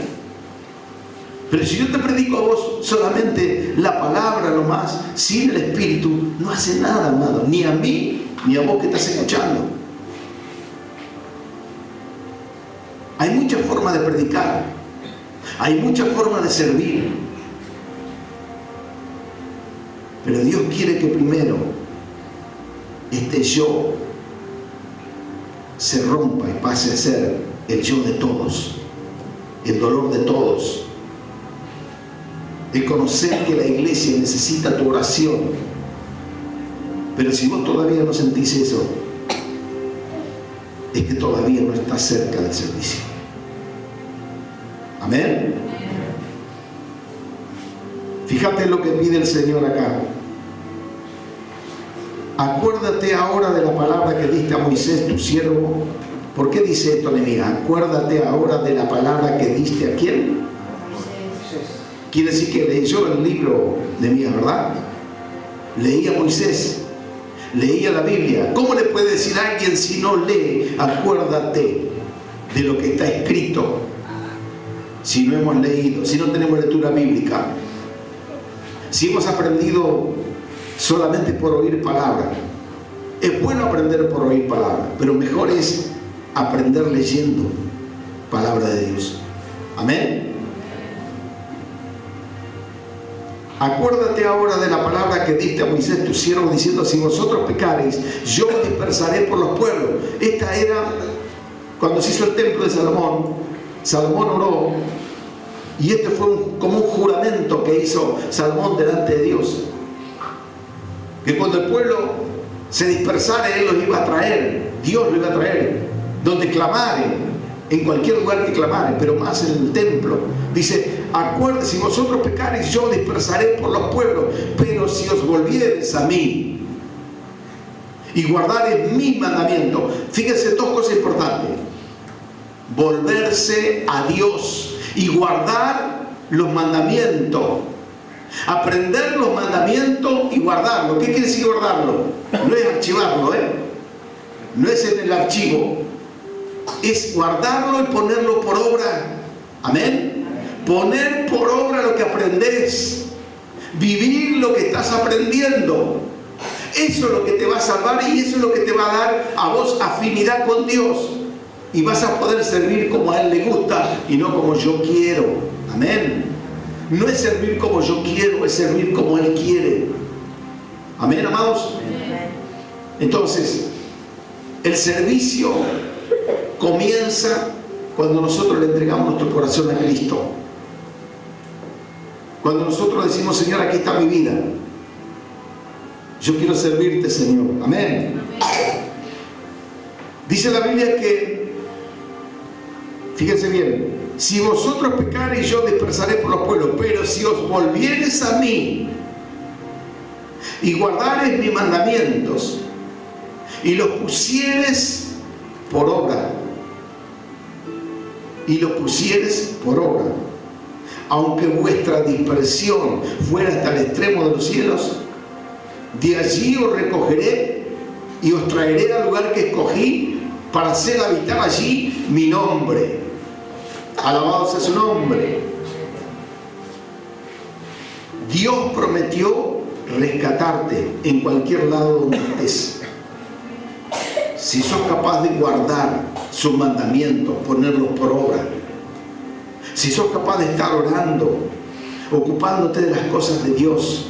Pero si yo te predico a vos solamente la palabra, lo más, sin el Espíritu, no hace nada, amado. Ni a mí, ni a vos que estás escuchando. Hay muchas formas de predicar. Hay muchas formas de servir. Pero Dios quiere que primero este yo se rompa y pase a ser el yo de todos, el dolor de todos. El conocer que la iglesia necesita tu oración. Pero si vos todavía no sentís eso, es que todavía no estás cerca del servicio. Amén. Fíjate lo que pide el Señor acá. Acuérdate ahora de la palabra que diste a Moisés, tu siervo. ¿Por qué dice esto, Nehemías? Acuérdate ahora de la palabra que diste a ¿quién? Quiere decir que leyó el libro de Nehemías, ¿verdad? Leía a Moisés, leía la Biblia. ¿Cómo le puede decir a alguien si no lee, acuérdate de lo que está escrito? Si no hemos leído, si no tenemos lectura bíblica, si hemos aprendido solamente por oír palabra. Es bueno aprender por oír palabra, pero mejor es aprender leyendo palabra de Dios. Amén. Acuérdate ahora de la palabra que diste a Moisés tu siervo, diciendo: si vosotros pecareis, yo os dispersaré por los pueblos. Esta era cuando se hizo el templo de Salomón. Salomón oró, y este fue como un juramento que hizo Salomón delante de Dios, que cuando el pueblo se dispersara, él los iba a traer, Dios los iba a traer donde clamaren, en cualquier lugar que clamaren, pero más en el templo. Dice: acuérdense, si vosotros pecareis, yo dispersaré por los pueblos, pero si os volviereis a mí y guardareis mis mandamientos. Fíjense, dos cosas importantes: volverse a Dios y guardar los mandamientos. Aprender los mandamientos y guardarlo. ¿Qué quiere decir guardarlo? No es archivarlo, no es en el archivo, es guardarlo y ponerlo por obra. Amén. Poner por obra lo que aprendés, vivir lo que estás aprendiendo. Eso es lo que te va a salvar, y eso es lo que te va a dar a vos afinidad con Dios, y vas a poder servir como a Él le gusta y no como yo quiero. Amén. No es servir como yo quiero, es servir como Él quiere. Amén, amados. Entonces, el servicio comienza cuando nosotros le entregamos nuestro corazón a Cristo. Cuando nosotros decimos: Señor, aquí está mi vida, yo quiero servirte, Señor. Amén. Dice la Biblia que, fíjense bien, si vosotros pecareis, yo dispersaré por los pueblos, pero si os volviereis a mí y guardareis mis mandamientos y los pusiereis por obra, aunque vuestra dispersión fuera hasta el extremo de los cielos, de allí os recogeré y os traeré al lugar que escogí para hacer habitar allí mi nombre. Alabado sea su nombre. Dios prometió rescatarte en cualquier lado donde estés. Si sos capaz de guardar sus mandamientos, ponerlos por obra. Si sos capaz de estar orando, ocupándote de las cosas de Dios.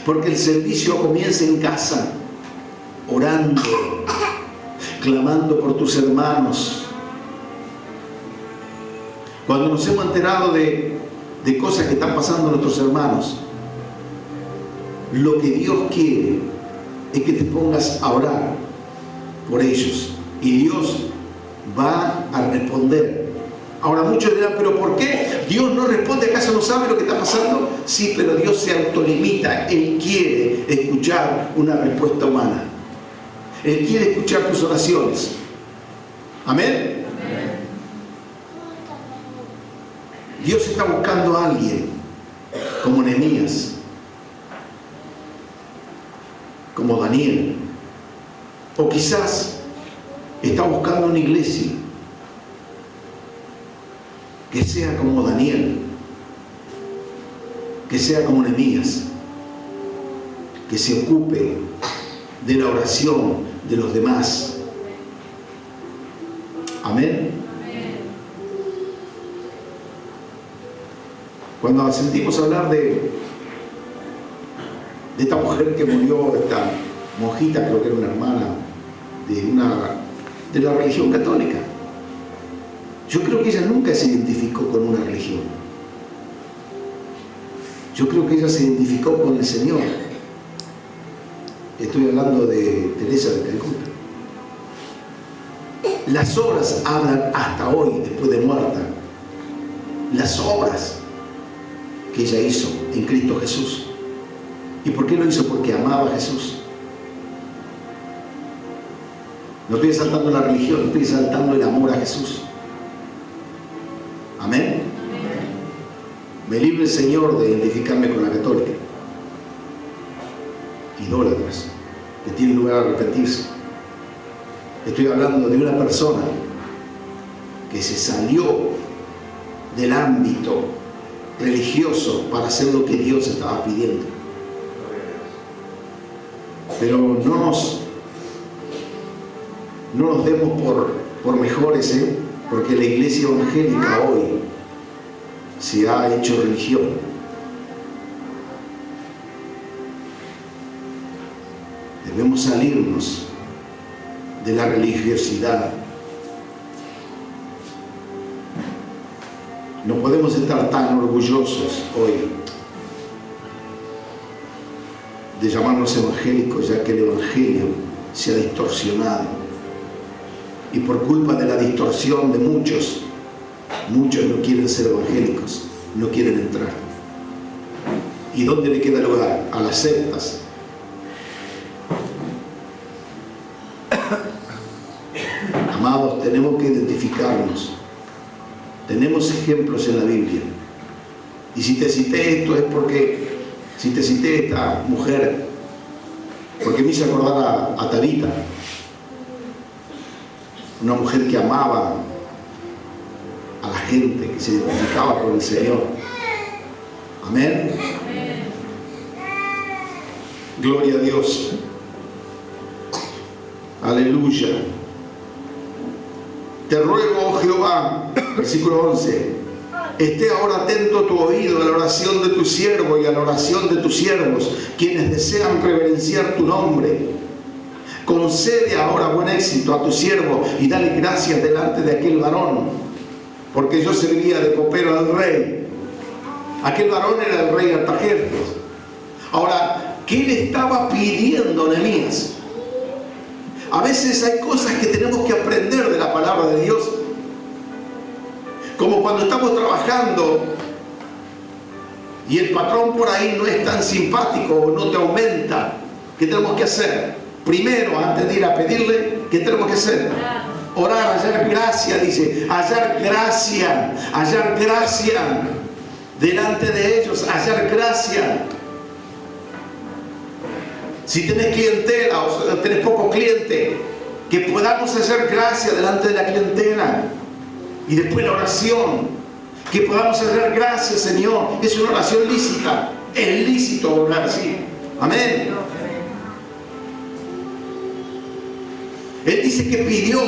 Porque el servicio comienza en casa, orando, clamando por tus hermanos. Cuando nos hemos enterado de cosas que están pasando a nuestros hermanos, lo que Dios quiere es que te pongas a orar por ellos y Dios va a responder. Ahora muchos dirán, ¿pero por qué Dios no responde? ¿Acaso no sabe lo que está pasando? Sí, pero Dios se autolimita. Él quiere escuchar una respuesta humana. Él quiere escuchar tus oraciones. ¿Amén? Dios está buscando a alguien como Nehemías, como Daniel, o quizás está buscando una iglesia que sea como Daniel, que sea como Nehemías, que se ocupe de la oración de los demás. Amén. Cuando sentimos hablar de esta mujer que murió, esta monjita, creo que era una hermana de la religión católica, yo creo que ella nunca se identificó con una religión. Yo creo que ella se identificó con el Señor. Estoy hablando de Teresa de Calcuta. Las obras hablan hasta hoy, después de muerta. Las obras que ella hizo en Cristo Jesús. ¿Y por qué lo hizo? Porque amaba a Jesús. No estoy exaltando la religión, estoy exaltando el amor a Jesús. Amén. Me libre el Señor de identificarme con la católica. Idólatras, que tienen lugar a arrepentirse. Estoy hablando de una persona que se salió del ámbito religioso para hacer lo que Dios estaba pidiendo. Pero no nos demos por mejores, porque la iglesia evangélica hoy se ha hecho religión. Debemos salirnos de la religiosidad. No podemos estar tan orgullosos hoy de llamarnos evangélicos, ya que el evangelio se ha distorsionado. Y por culpa de la distorsión de muchos no quieren ser evangélicos, no quieren entrar. ¿Y dónde le queda lugar? A las sectas. Amados, tenemos que identificarnos. Tenemos ejemplos en la Biblia. Y si te cité esto es porque, si te cité esta mujer, porque me hice acordar a Tabita, una mujer que amaba a la gente, que se identificaba con el Señor. Amén. Gloria a Dios. Aleluya. Te ruego, oh Jehová, versículo 11, esté ahora atento tu oído a la oración de tu siervo y a la oración de tus siervos, quienes desean reverenciar tu nombre. Concede ahora buen éxito a tu siervo y dale gracias delante de aquel varón, porque yo servía de copero al rey. Aquel varón era el rey Artajerjes. Ahora, ¿qué le estaba pidiendo Nehemías? A veces hay cosas que tenemos que aprender de la palabra de Dios. Como cuando estamos trabajando y el patrón por ahí no es tan simpático o no te aumenta. ¿Qué tenemos que hacer? Primero, antes de ir a pedirle, ¿qué tenemos que hacer? Orar, hallar gracia, dice. Hallar gracia delante de ellos, hallar gracia. Si tenés clientela o tenés poco cliente, que podamos hacer gracia delante de la clientela. Y después la oración, que podamos hacer gracias, Señor. Es una oración lícita, es lícito orar así. Amén. Él dice que pidió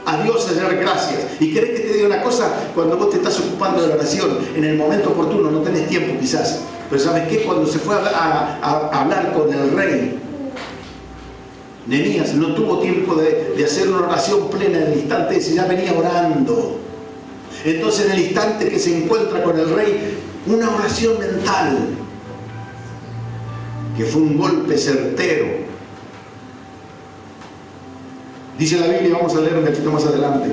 a Dios hacer gracias. Y querés que te diga una cosa, cuando vos te estás ocupando de la oración, en el momento oportuno, no tenés tiempo quizás, pero ¿sabes qué? Cuando se fue a hablar con el rey, Nehemías no tuvo tiempo de hacer una oración plena en el instante ese, ya venía orando. Entonces en el instante que se encuentra con el rey, una oración mental, que fue un golpe certero. Dice la Biblia, vamos a leer un poquito más adelante.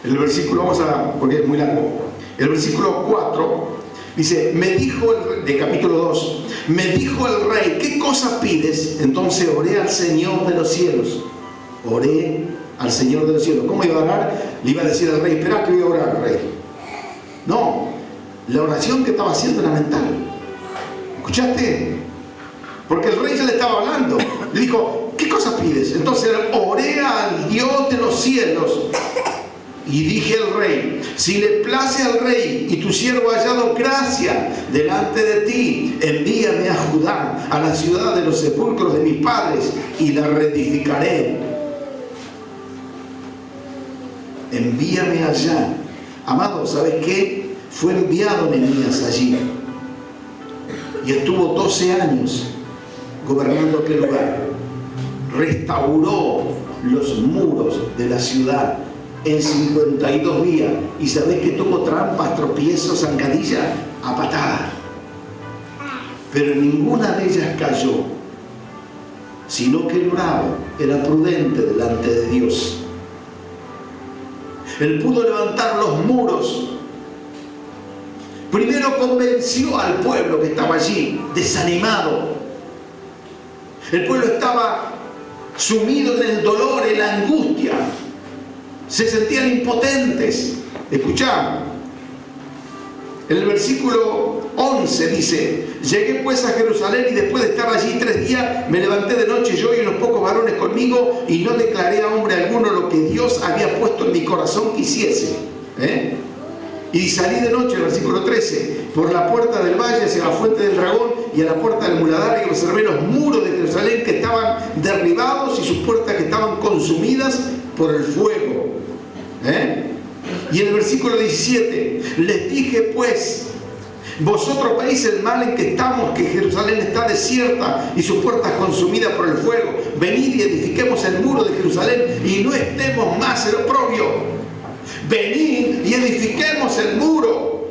El versículo, porque es muy largo. El versículo 4 dice, me dijo de capítulo 2, me dijo el rey, ¿qué cosa pides? Entonces oré al Señor de los cielos. Oré al Señor de los cielos. ¿Cómo iba a orar? Le iba a decir al rey, espera que voy a orar, rey. No, la oración que estaba haciendo era mental. ¿Escuchaste? Porque el rey ya le estaba hablando. Le dijo, ¿qué cosa pides? Entonces oré al Dios de los cielos. Y dije al rey, si le place al rey y tu siervo ha hallado gracia delante de ti, envíame a Judá, a la ciudad de los sepulcros de mis padres, y la reedificaré. Envíame allá. Amado, ¿sabes qué? Fue enviado Nehemías allí. Y estuvo 12 años gobernando aquel lugar. Restauró los muros de la ciudad en 52 días. ¿Y sabés que tuvo trampas, tropiezos, zancadillas? A patada. Pero ninguna de ellas cayó, sino que el bravo era prudente delante de Dios. Él pudo levantar los muros. Primero convenció al pueblo que estaba allí, desanimado. El pueblo estaba sumido en el dolor, en la angustia. Se sentían impotentes. Escuchá, el versículo 11 dice, llegué pues a Jerusalén y después de estar allí 3 días me levanté de noche yo y los pocos varones conmigo y no declaré a hombre alguno lo que Dios había puesto en mi corazón que hiciese. Y salí de noche, el versículo 13, por la puerta del valle hacia la fuente del dragón y a la puerta del muladar, y observé los muros de Jerusalén que estaban derribados y sus puertas que estaban consumidas por el fuego. Y en el versículo 17, les dije pues, vosotros veis el mal en que estamos, que Jerusalén está desierta y sus puertas consumidas por el fuego. Venid y edifiquemos el muro de Jerusalén y no estemos más en oprobio. Venid y edifiquemos el muro.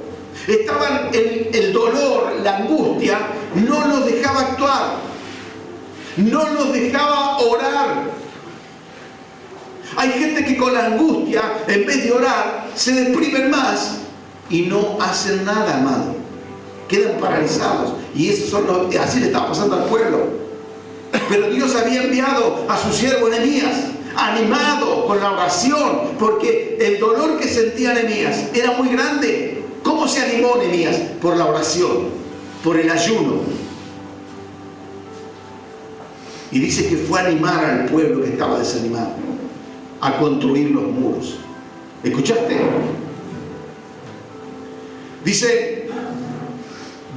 Estaban el dolor, la angustia, no los dejaba actuar, no los dejaba orar. Hay gente que con la angustia, en vez de orar, se deprimen más y no hacen nada, amado. Quedan paralizados. Y así le estaba pasando al pueblo. Pero Dios había enviado a su siervo Nehemías, animado con la oración, porque el dolor que sentía Nehemías era muy grande. ¿Cómo se animó Nehemías? Por la oración, por el ayuno. Y dice que fue a animar al pueblo que estaba desanimado a construir los muros. ¿Escuchaste? Dice,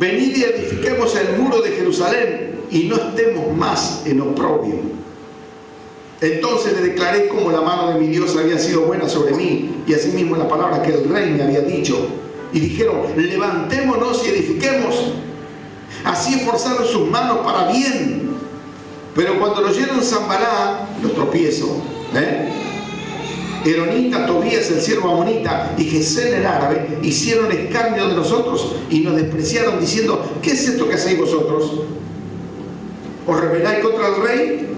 venid y edifiquemos el muro de Jerusalén y no estemos más en oprobio. Entonces le declaré como la mano de mi Dios había sido buena sobre mí, y asimismo la palabra que el rey me había dicho. Y dijeron, levantémonos y edifiquemos. Así esforzaron sus manos para bien. Pero cuando lo oyeron Sanballat, los tropiezos, Eronita, Tobías el siervo amonita y Gesén el árabe hicieron escarnio de nosotros y nos despreciaron diciendo, ¿qué es esto que hacéis vosotros? ¿Os rebeláis contra el rey?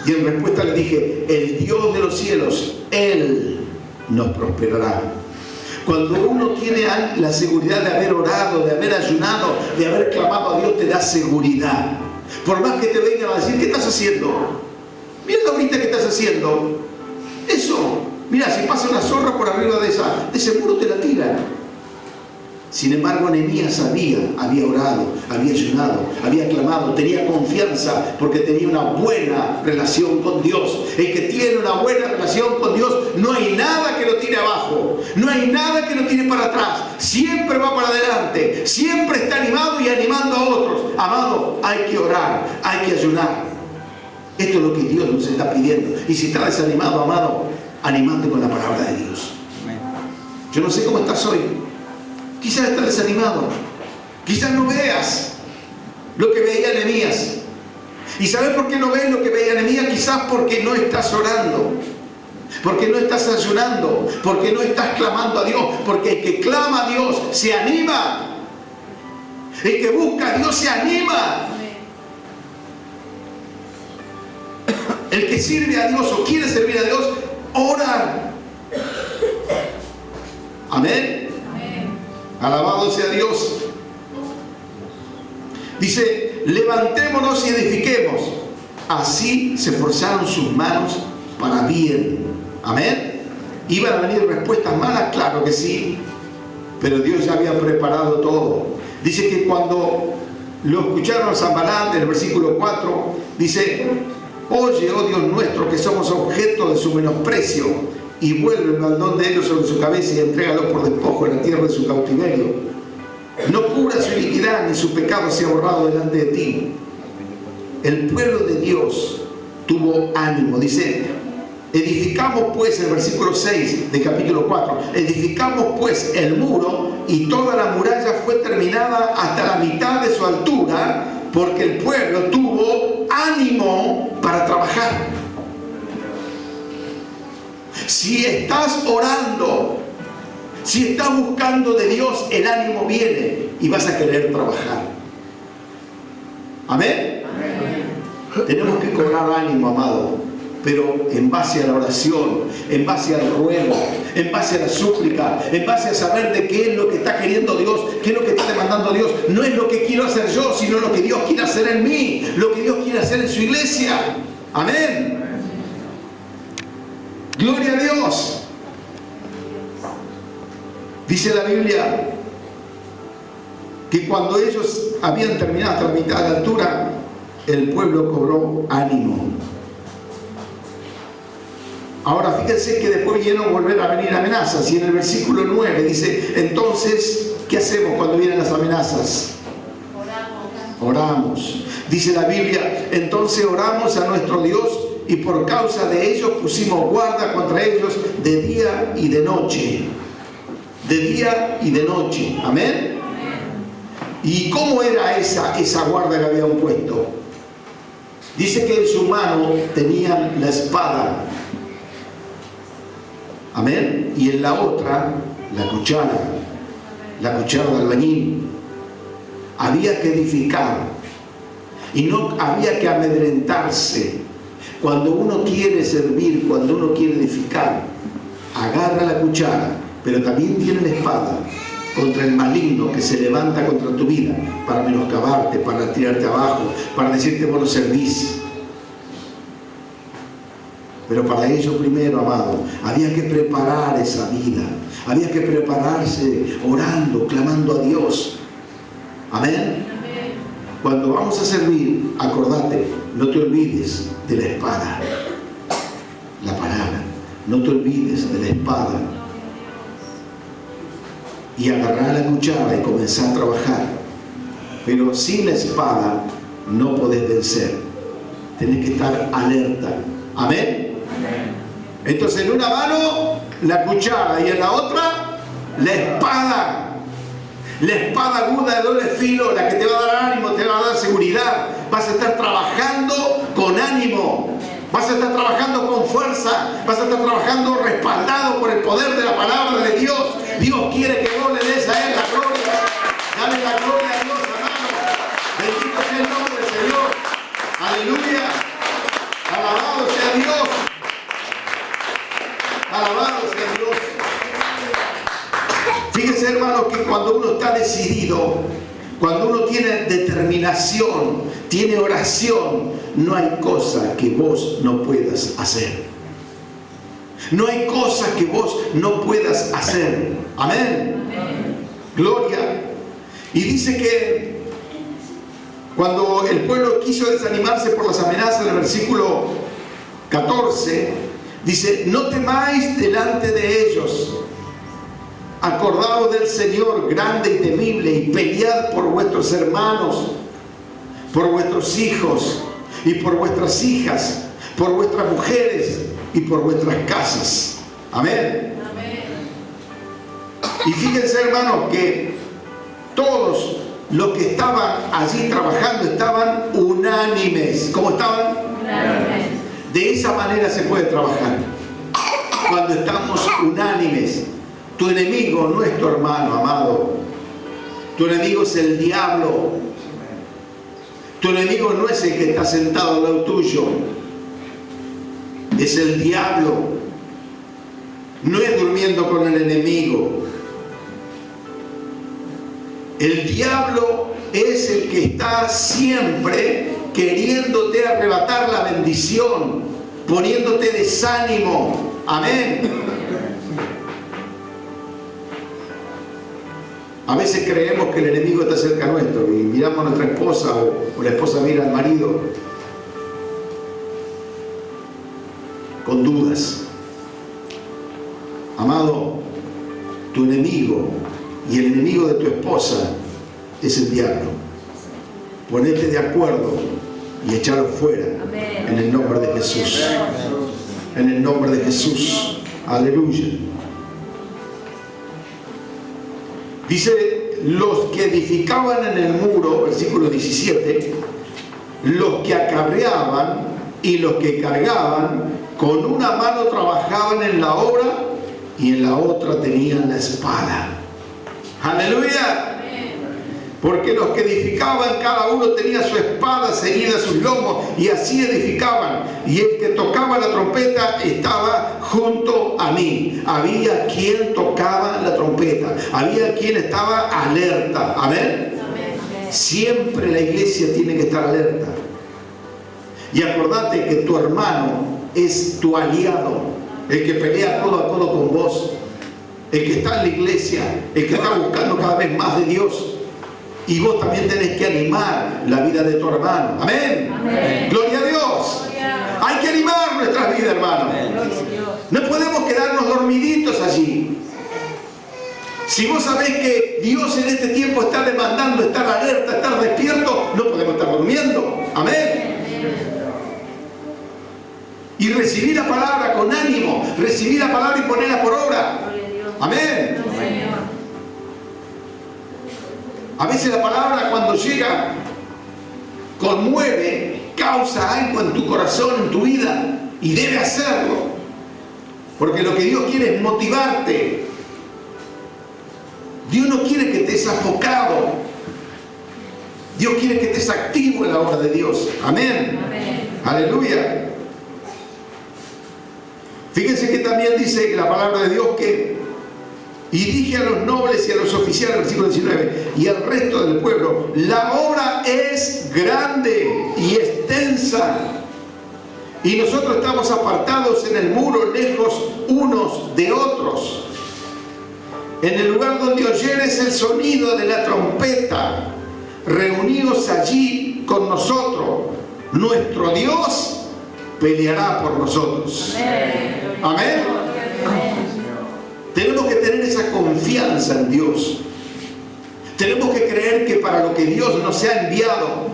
Y en respuesta le dije, el Dios de los cielos, Él nos prosperará. Cuando uno tiene la seguridad de haber orado, de haber ayunado, de haber clamado a Dios, te da seguridad. Por más que te vengan a decir, ¿qué estás haciendo? Mira ahorita que estás haciendo. Eso, mira, si pasa una zorra por arriba de ese muro te la tira. Sin embargo, Nehemías había orado, había ayunado, había clamado, tenía confianza porque tenía una buena relación con Dios. El que tiene una buena relación con Dios, no hay nada que lo tire abajo, no hay nada que lo tire para atrás, siempre va para adelante, siempre está animado y animando a otros. Amado, hay que orar, hay que ayunar. Esto es lo que Dios nos está pidiendo. Y si estás desanimado, amado, animate con la palabra de Dios. Yo no sé cómo estás hoy. Quizás estás desanimado. Quizás no veas lo que veía Nehemías. ¿Y sabes por qué no ves lo que veía Nehemías? Quizás porque no estás orando, porque no estás ayunando, porque no estás clamando a Dios. Porque el que clama a Dios se anima. El que busca a Dios se anima. El que sirve a Dios o quiere servir a Dios, ora. Amén. Alabado sea Dios. Dice, levantémonos y edifiquemos. Así se esforzaron sus manos para bien. Amén. ¿Iban a venir respuestas malas? Claro que sí. Pero Dios ya había preparado todo. Dice que cuando lo escucharon a Sanballat, en el versículo 4, dice: oye, oh Dios nuestro, que somos objeto de su menosprecio, y vuelve el baldón de ellos sobre su cabeza y entrégalo por despojo en la tierra de su cautiverio. No cubra su iniquidad, ni su pecado sea borrado delante de ti. El pueblo de Dios tuvo ánimo. Dice, edificamos pues, el versículo 6 de capítulo 4, edificamos pues el muro, y toda la muralla fue terminada hasta la mitad de su altura, porque el pueblo tuvo ánimo para trabajar. Si estás orando, si estás buscando de Dios, el ánimo viene y vas a querer trabajar. ¿Amén? Amén. Tenemos que cobrar ánimo, amado, pero en base a la oración, en base al ruego, en base a la súplica, en base a saber de qué es lo que está queriendo Dios, qué es lo que está demandando Dios. No es lo que quiero hacer yo, sino lo que Dios quiere hacer en mí, lo que Dios quiere hacer en su iglesia. Amén. Gloria a Dios. Dice la Biblia que cuando ellos habían terminado hasta la mitad de la altura, el pueblo cobró ánimo. Ahora fíjense que después vienen volver a venir amenazas, y en el versículo 9 dice: entonces, ¿qué hacemos cuando vienen las amenazas? Oramos. Dice la Biblia: entonces oramos a nuestro Dios, y por causa de ellos pusimos guarda contra ellos de día y de noche. De día y de noche. Amén. ¿Y cómo era esa guarda que habían puesto? Dice que en su mano tenían la espada. Amén. Y en la otra, la cuchara de albañil. Había que edificar. Y no había que amedrentarse. Cuando uno quiere servir, cuando uno quiere edificar, agarra la cuchara, pero también tiene la espada contra el maligno que se levanta contra tu vida para menoscabarte, para tirarte abajo, para decirte vos no servís. Pero para ello primero, amado, había que preparar esa vida, había que prepararse orando, clamando a Dios. Amén. Cuando vamos a servir, acordate, no te olvides de la espada, la palabra. No te olvides de la espada. Y agarrar la cuchara y comenzar a trabajar. Pero sin la espada no podés vencer. Tenés que estar alerta. Amén. Entonces en una mano la cuchara y en la otra la espada. La espada aguda de doble filo, la que te va a dar ánimo, te va a dar seguridad. Vas a estar trabajando con ánimo. Vas a estar trabajando con fuerza. Vas a estar trabajando respaldado por el poder de la palabra de Dios. Dios quiere que vos le des a Él la gloria. Dale la gloria a Dios, hermano. Bendito sea el nombre del Señor. Aleluya. Alabado sea Dios. Alabado sea Dios. Fíjense, hermanos, que cuando uno está decidido, cuando uno tiene determinación, tiene oración, no hay cosa que vos no puedas hacer. No hay cosa que vos no puedas hacer. Amén. Gloria. Y dice que Cuando el pueblo quiso desanimarse por las amenazas del versículo 14, dice: no temáis delante de ellos, acordaos del Señor grande y temible, y pelead por vuestros hermanos, por vuestros hijos y por vuestras hijas, por vuestras mujeres y por vuestras casas. Amén. Amén. Y fíjense, hermanos, que todos los que estaban allí trabajando estaban unánimes. ¿Cómo estaban? Unánimes. De esa manera se puede trabajar, cuando estamos unánimes. Tu enemigo no es tu hermano, amado. Tu enemigo es el diablo. Tu enemigo no es el que está sentado al lado tuyo, es el diablo. No es durmiendo con el enemigo. El diablo es el que está siempre queriéndote arrebatar la bendición, poniéndote desánimo. Amén. A veces creemos que el enemigo está cerca nuestro y miramos a nuestra esposa o la esposa mira al marido con dudas. Amado, tu enemigo y el enemigo de tu esposa es el diablo. Ponete de acuerdo y echalo fuera. Amén. En el nombre de Jesús. En el nombre de Jesús. Aleluya. Dice: los que edificaban en el muro, versículo 17, los que acarreaban y los que cargaban, con una mano trabajaban en la obra y en la otra tenían la espada. Aleluya. Porque los que edificaban, cada uno tenía su espada ceñida a sus lomos, y así edificaban. Y el que tocaba la trompeta estaba junto a mí. Había quien tocaba la trompeta, había quien estaba alerta. Amén. Siempre la iglesia tiene que estar alerta. Y acordate que tu hermano es tu aliado, el que pelea codo a codo con vos, el que está en la iglesia, el que está buscando cada vez más de Dios. Y vos también tenés que animar la vida de tu hermano. Amén. Amén. Gloria a Dios. Gloria. Hay que animar nuestras vidas, hermano. No podemos quedarnos dormiditos allí. Si vos sabés que Dios en este tiempo está demandando estar alerta, estar despierto, no podemos estar durmiendo. Amén. Y recibir la palabra con ánimo, recibir la palabra y ponerla por obra. Amén. A veces la palabra, cuando llega, conmueve, causa algo en tu corazón, en tu vida, y debe hacerlo, porque lo que Dios quiere es motivarte. Dios no quiere que estés afocado, Dios quiere que estés activo en la obra de Dios. Amén. Amén. Aleluya. Fíjense que también dice la palabra de Dios que: y dije a los nobles y a los oficiales, versículo 19, y al resto del pueblo: la obra es grande y extensa, y nosotros estamos apartados en el muro, lejos unos de otros. En el lugar donde oyeres el sonido de la trompeta, reuníos allí con nosotros. Nuestro Dios peleará por nosotros. Amén. Amén. Amén. Tenemos que tener esa confianza en Dios. Tenemos que creer que para lo que Dios nos ha enviado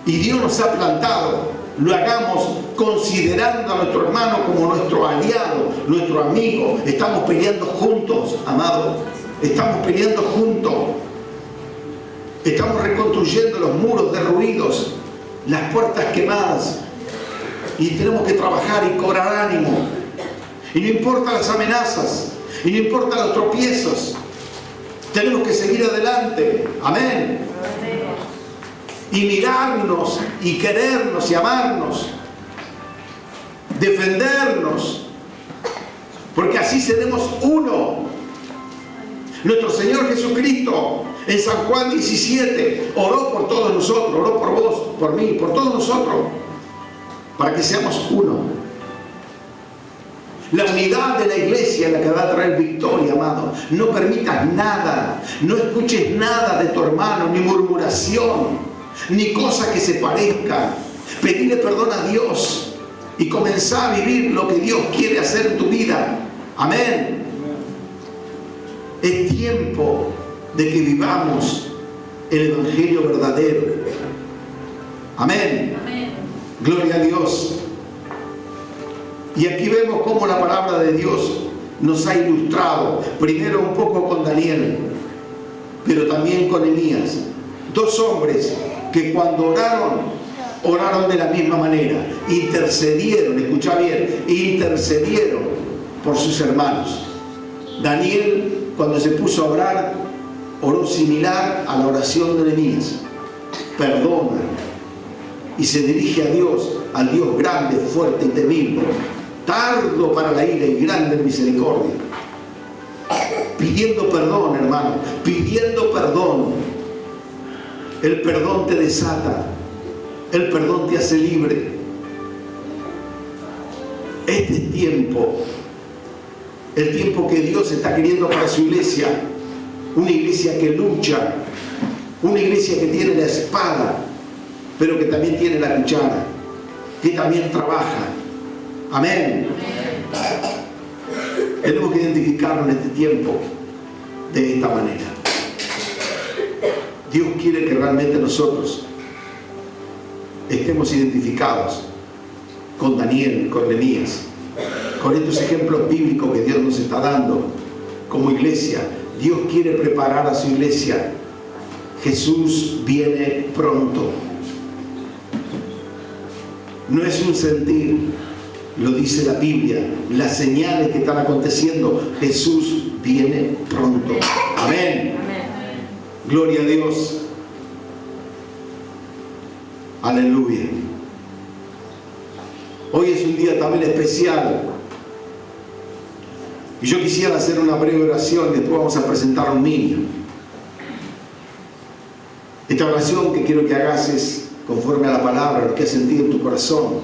y Dios nos ha plantado, lo hagamos considerando a nuestro hermano como nuestro aliado, nuestro amigo. Estamos peleando juntos, amado. Estamos peleando juntos. Estamos reconstruyendo los muros derruidos, las puertas quemadas. Y tenemos que trabajar y cobrar ánimo. Y no importa las amenazas, y no importa los tropiezos, tenemos que seguir adelante. Amén. Y mirarnos y querernos y amarnos, defendernos, porque así seremos uno. Nuestro Señor Jesucristo en San Juan 17 oró por todos nosotros, oró por vos, por mí, por todos nosotros, para que seamos uno. La unidad de la iglesia es la que va a traer victoria, amado. No permitas nada, no escuches nada de tu hermano, ni murmuración. ni cosa que se parezca. Pedirle perdón a Dios y comenzar a vivir lo que Dios quiere hacer en tu vida. Amén. Es tiempo de que vivamos el Evangelio verdadero. Amén. Amén. Gloria a Dios. Y aquí vemos cómo la palabra de Dios nos ha ilustrado. Primero un poco con Daniel, pero también con Elías. Dos hombres que cuando oraron de la misma manera. Intercedieron, escucha bien, intercedieron por sus hermanos. Daniel, cuando se puso a orar, oró similar a la oración de Elías. Perdona. Y se dirige a Dios, al Dios grande, fuerte y temible, tardo para la ira y grande en misericordia. Pidiendo perdón, hermano, pidiendo perdón. El perdón te desata, el perdón te hace libre. Este es tiempo, el tiempo que Dios está queriendo para su iglesia. Una iglesia que lucha, una iglesia que tiene la espada, pero que también tiene la cuchara, que también trabaja. Amén. Tenemos que identificarnos en este tiempo de esta manera. Dios quiere que realmente nosotros estemos identificados con Daniel, con Elías, con estos ejemplos bíblicos que Dios nos está dando como iglesia. Dios quiere preparar a su iglesia. Jesús viene pronto. No es un sentir, lo dice la Biblia, las señales que están aconteciendo. Jesús viene pronto. Amén. Gloria a Dios. Aleluya. Hoy es un día también especial. Y yo quisiera hacer una breve oración. Después vamos a presentar a un niño. Esta oración que quiero que hagas es conforme a la palabra, lo que has sentido en tu corazón,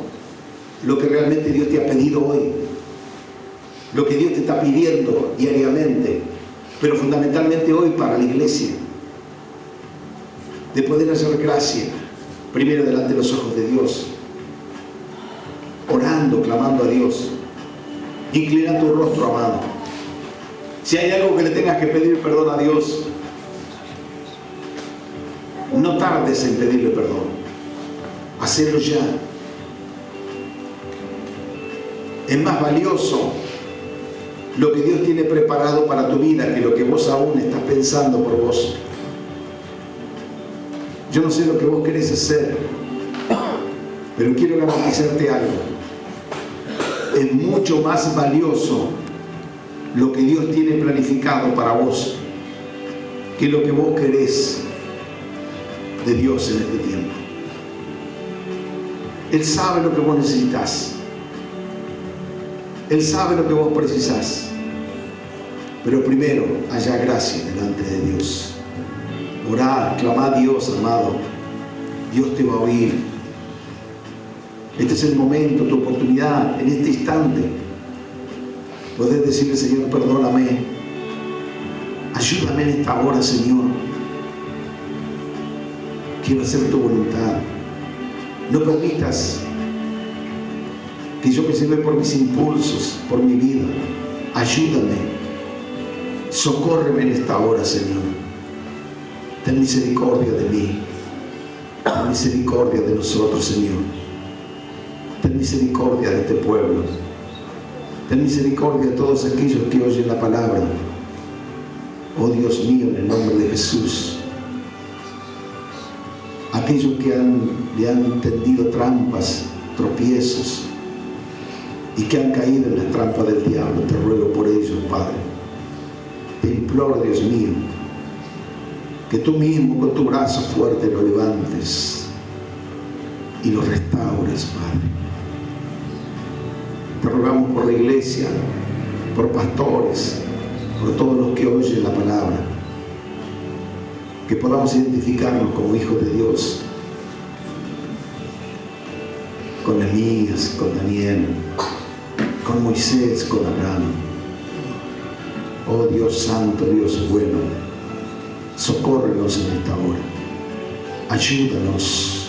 lo que realmente Dios te ha pedido hoy, lo que Dios te está pidiendo diariamente, pero fundamentalmente hoy para la iglesia, de poder hacer gracia, primero delante de los ojos de Dios, orando, clamando a Dios. Inclina tu rostro, amado. Si hay algo que le tengas que pedir perdón a Dios, no tardes en pedirle perdón. Hacelo ya. Es más valioso lo que Dios tiene preparado para tu vida que lo que vos aún estás pensando por vos. Yo no sé lo que vos querés hacer, pero quiero garantizarte algo. Es mucho más valioso lo que Dios tiene planificado para vos que lo que vos querés de Dios en este tiempo. Él sabe lo que vos necesitas. Él sabe lo que vos precisás. Pero primero, haya gracia delante de Dios. Orá, clamá a Dios, amado. Dios te va a oír. Este es el momento, tu oportunidad, en este instante. Podés decirle, Señor, perdóname. Ayúdame en esta hora, Señor. Quiero hacer tu voluntad. No permitas que yo me lleve por mis impulsos, por mi vida. Ayúdame. Socórreme en esta hora, Señor. Ten misericordia de mí. Ten misericordia de nosotros, Señor. Ten misericordia de este pueblo. Ten misericordia de todos aquellos que oyen la palabra. Oh Dios mío, en el nombre de Jesús. Aquellos que le han tendido trampas, tropiezos, y que han caído en las trampas del diablo, te ruego por ellos, Padre. Te imploro, Dios mío, que tú mismo con tu brazo fuerte lo levantes y lo restaures, Padre. Te rogamos por la iglesia, por pastores, por todos los que oyen la palabra, que podamos identificarnos como hijos de Dios, con Elías, con Daniel, con Moisés, con Abraham. Oh Dios santo, Dios bueno, socórrenos en esta hora. Ayúdanos.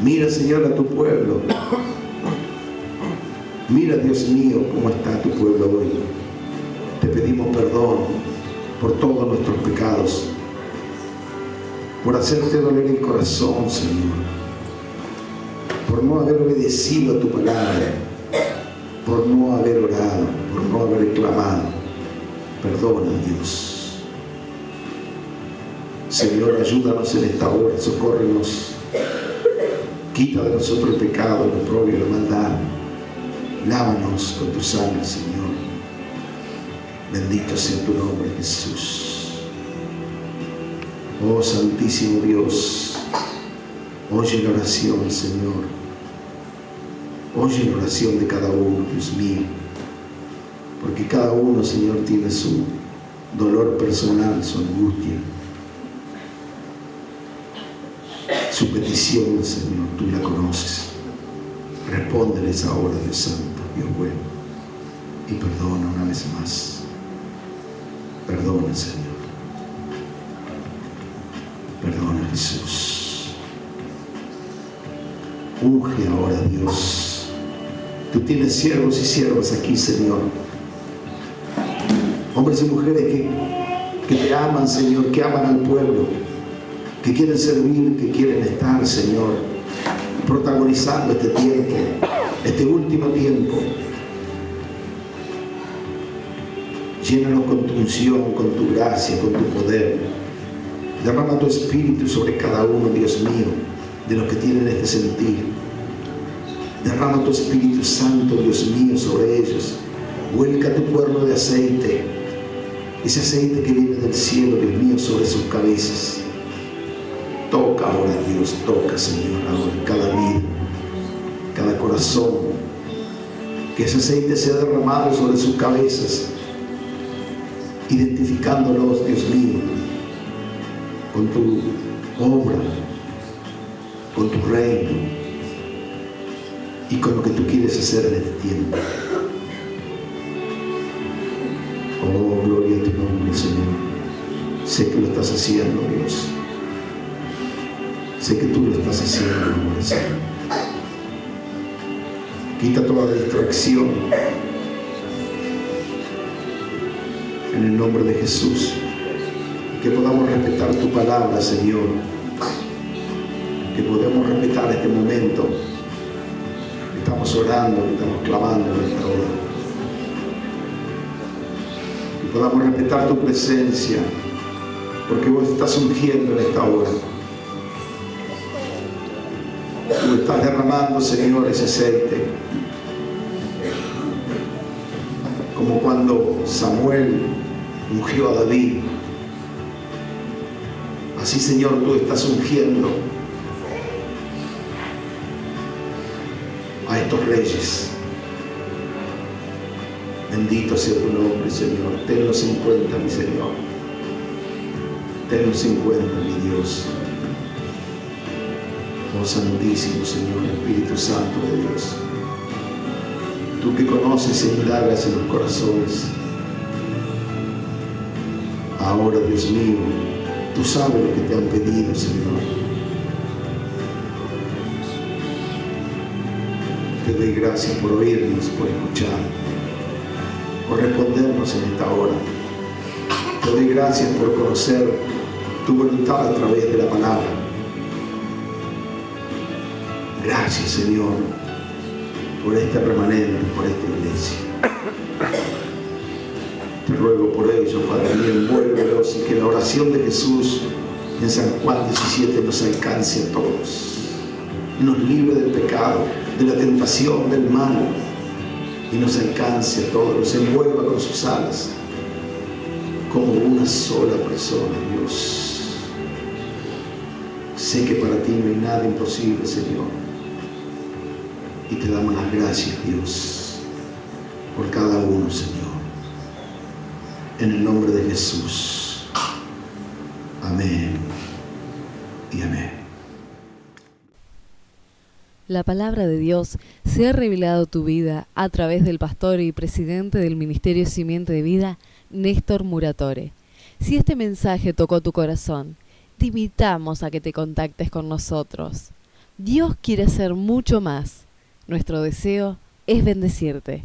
Mira, Señor, a tu pueblo. Mira, Dios mío, cómo está tu pueblo hoy. Te pedimos perdón por todos nuestros pecados, por hacerte doler el corazón, Señor, por no haber obedecido a tu palabra, por no haber orado, por no haber clamado. Perdona, Dios. Señor, ayúdanos en esta hora, socórrenos. Quita de nosotros el pecado, el oprobio y la maldad. Lávanos con tu sangre, Señor. Bendito sea tu nombre, Jesús. Oh Santísimo Dios, oye la oración, Señor. Oye la oración de cada uno, Dios mío. Porque cada uno, Señor, tiene su dolor personal, su angustia, su petición, Señor, tú la conoces. Respóndeles ahora, Dios Santo, Dios bueno, y perdona una vez más. Perdona, Señor. Perdona, Jesús. Unge ahora, Dios. Tú tienes siervos y siervas aquí, Señor. Hombres y mujeres que te aman, Señor, que aman al pueblo, que quieren servir, que quieren estar, Señor, protagonizando este tiempo, este último tiempo. Llénanos con tu unción, con tu gracia, con tu poder. Derrama tu espíritu sobre cada uno, Dios mío, de los que tienen este sentir. Derrama tu Espíritu Santo, Dios mío, sobre ellos. Vuelca tu cuerno de aceite, ese aceite que viene del cielo, Dios mío, sobre sus cabezas. Toca ahora, Dios, toca, Señor, ahora cada vida, cada corazón. Que ese aceite sea derramado sobre sus cabezas, identificándolos, Dios mío, con tu obra, con tu reino y con lo que tú quieres hacer en este tiempo. Oh, gloria a tu nombre, Señor. Sé que lo estás haciendo, Dios. Sé que tú lo estás haciendo, amor, Señor. Quita toda distracción en el nombre de Jesús. Que podamos respetar tu palabra, Señor. Que podamos respetar este momento. Que estamos orando, que estamos clamando en esta hora. Que podamos respetar tu presencia, porque vos estás ungiendo en esta hora. Tú estás derramando, Señor, ese aceite. Como cuando Samuel ungió a David. Así, Señor, tú estás ungiendo a estos reyes. Bendito sea tu nombre, Señor. Tenlos en cuenta, mi Señor. Tenlos en cuenta, mi Dios. Oh Santísimo Señor, Espíritu Santo de Dios. Tú que conoces e indagas en los corazones. Ahora, Dios mío, tú sabes lo que te han pedido, Señor. Te doy gracias por oírnos, por escuchar, por respondernos en esta hora. Te doy gracias por conocer tu voluntad a través de la palabra. Gracias, Señor, por este remanente, por esta iglesia. Te ruego por ello, Padre mío, envuélvelos y que la oración de Jesús en San Juan 17 nos alcance a todos. Nos libre del pecado, de la tentación, del mal, y nos alcance a todos, nos envuelva con sus alas, como una sola persona, Dios. Sé que para ti no hay nada imposible, Señor. Y te damos las gracias, Dios, por cada uno, Señor. En el nombre de Jesús. Amén y amén. La palabra de Dios se ha revelado a tu vida a través del pastor y presidente del Ministerio Simiente de Vida, Néstor Muratore. Si este mensaje tocó tu corazón te invitamos a que te contactes con nosotros. Dios quiere hacer mucho más. Nuestro deseo es bendecirte.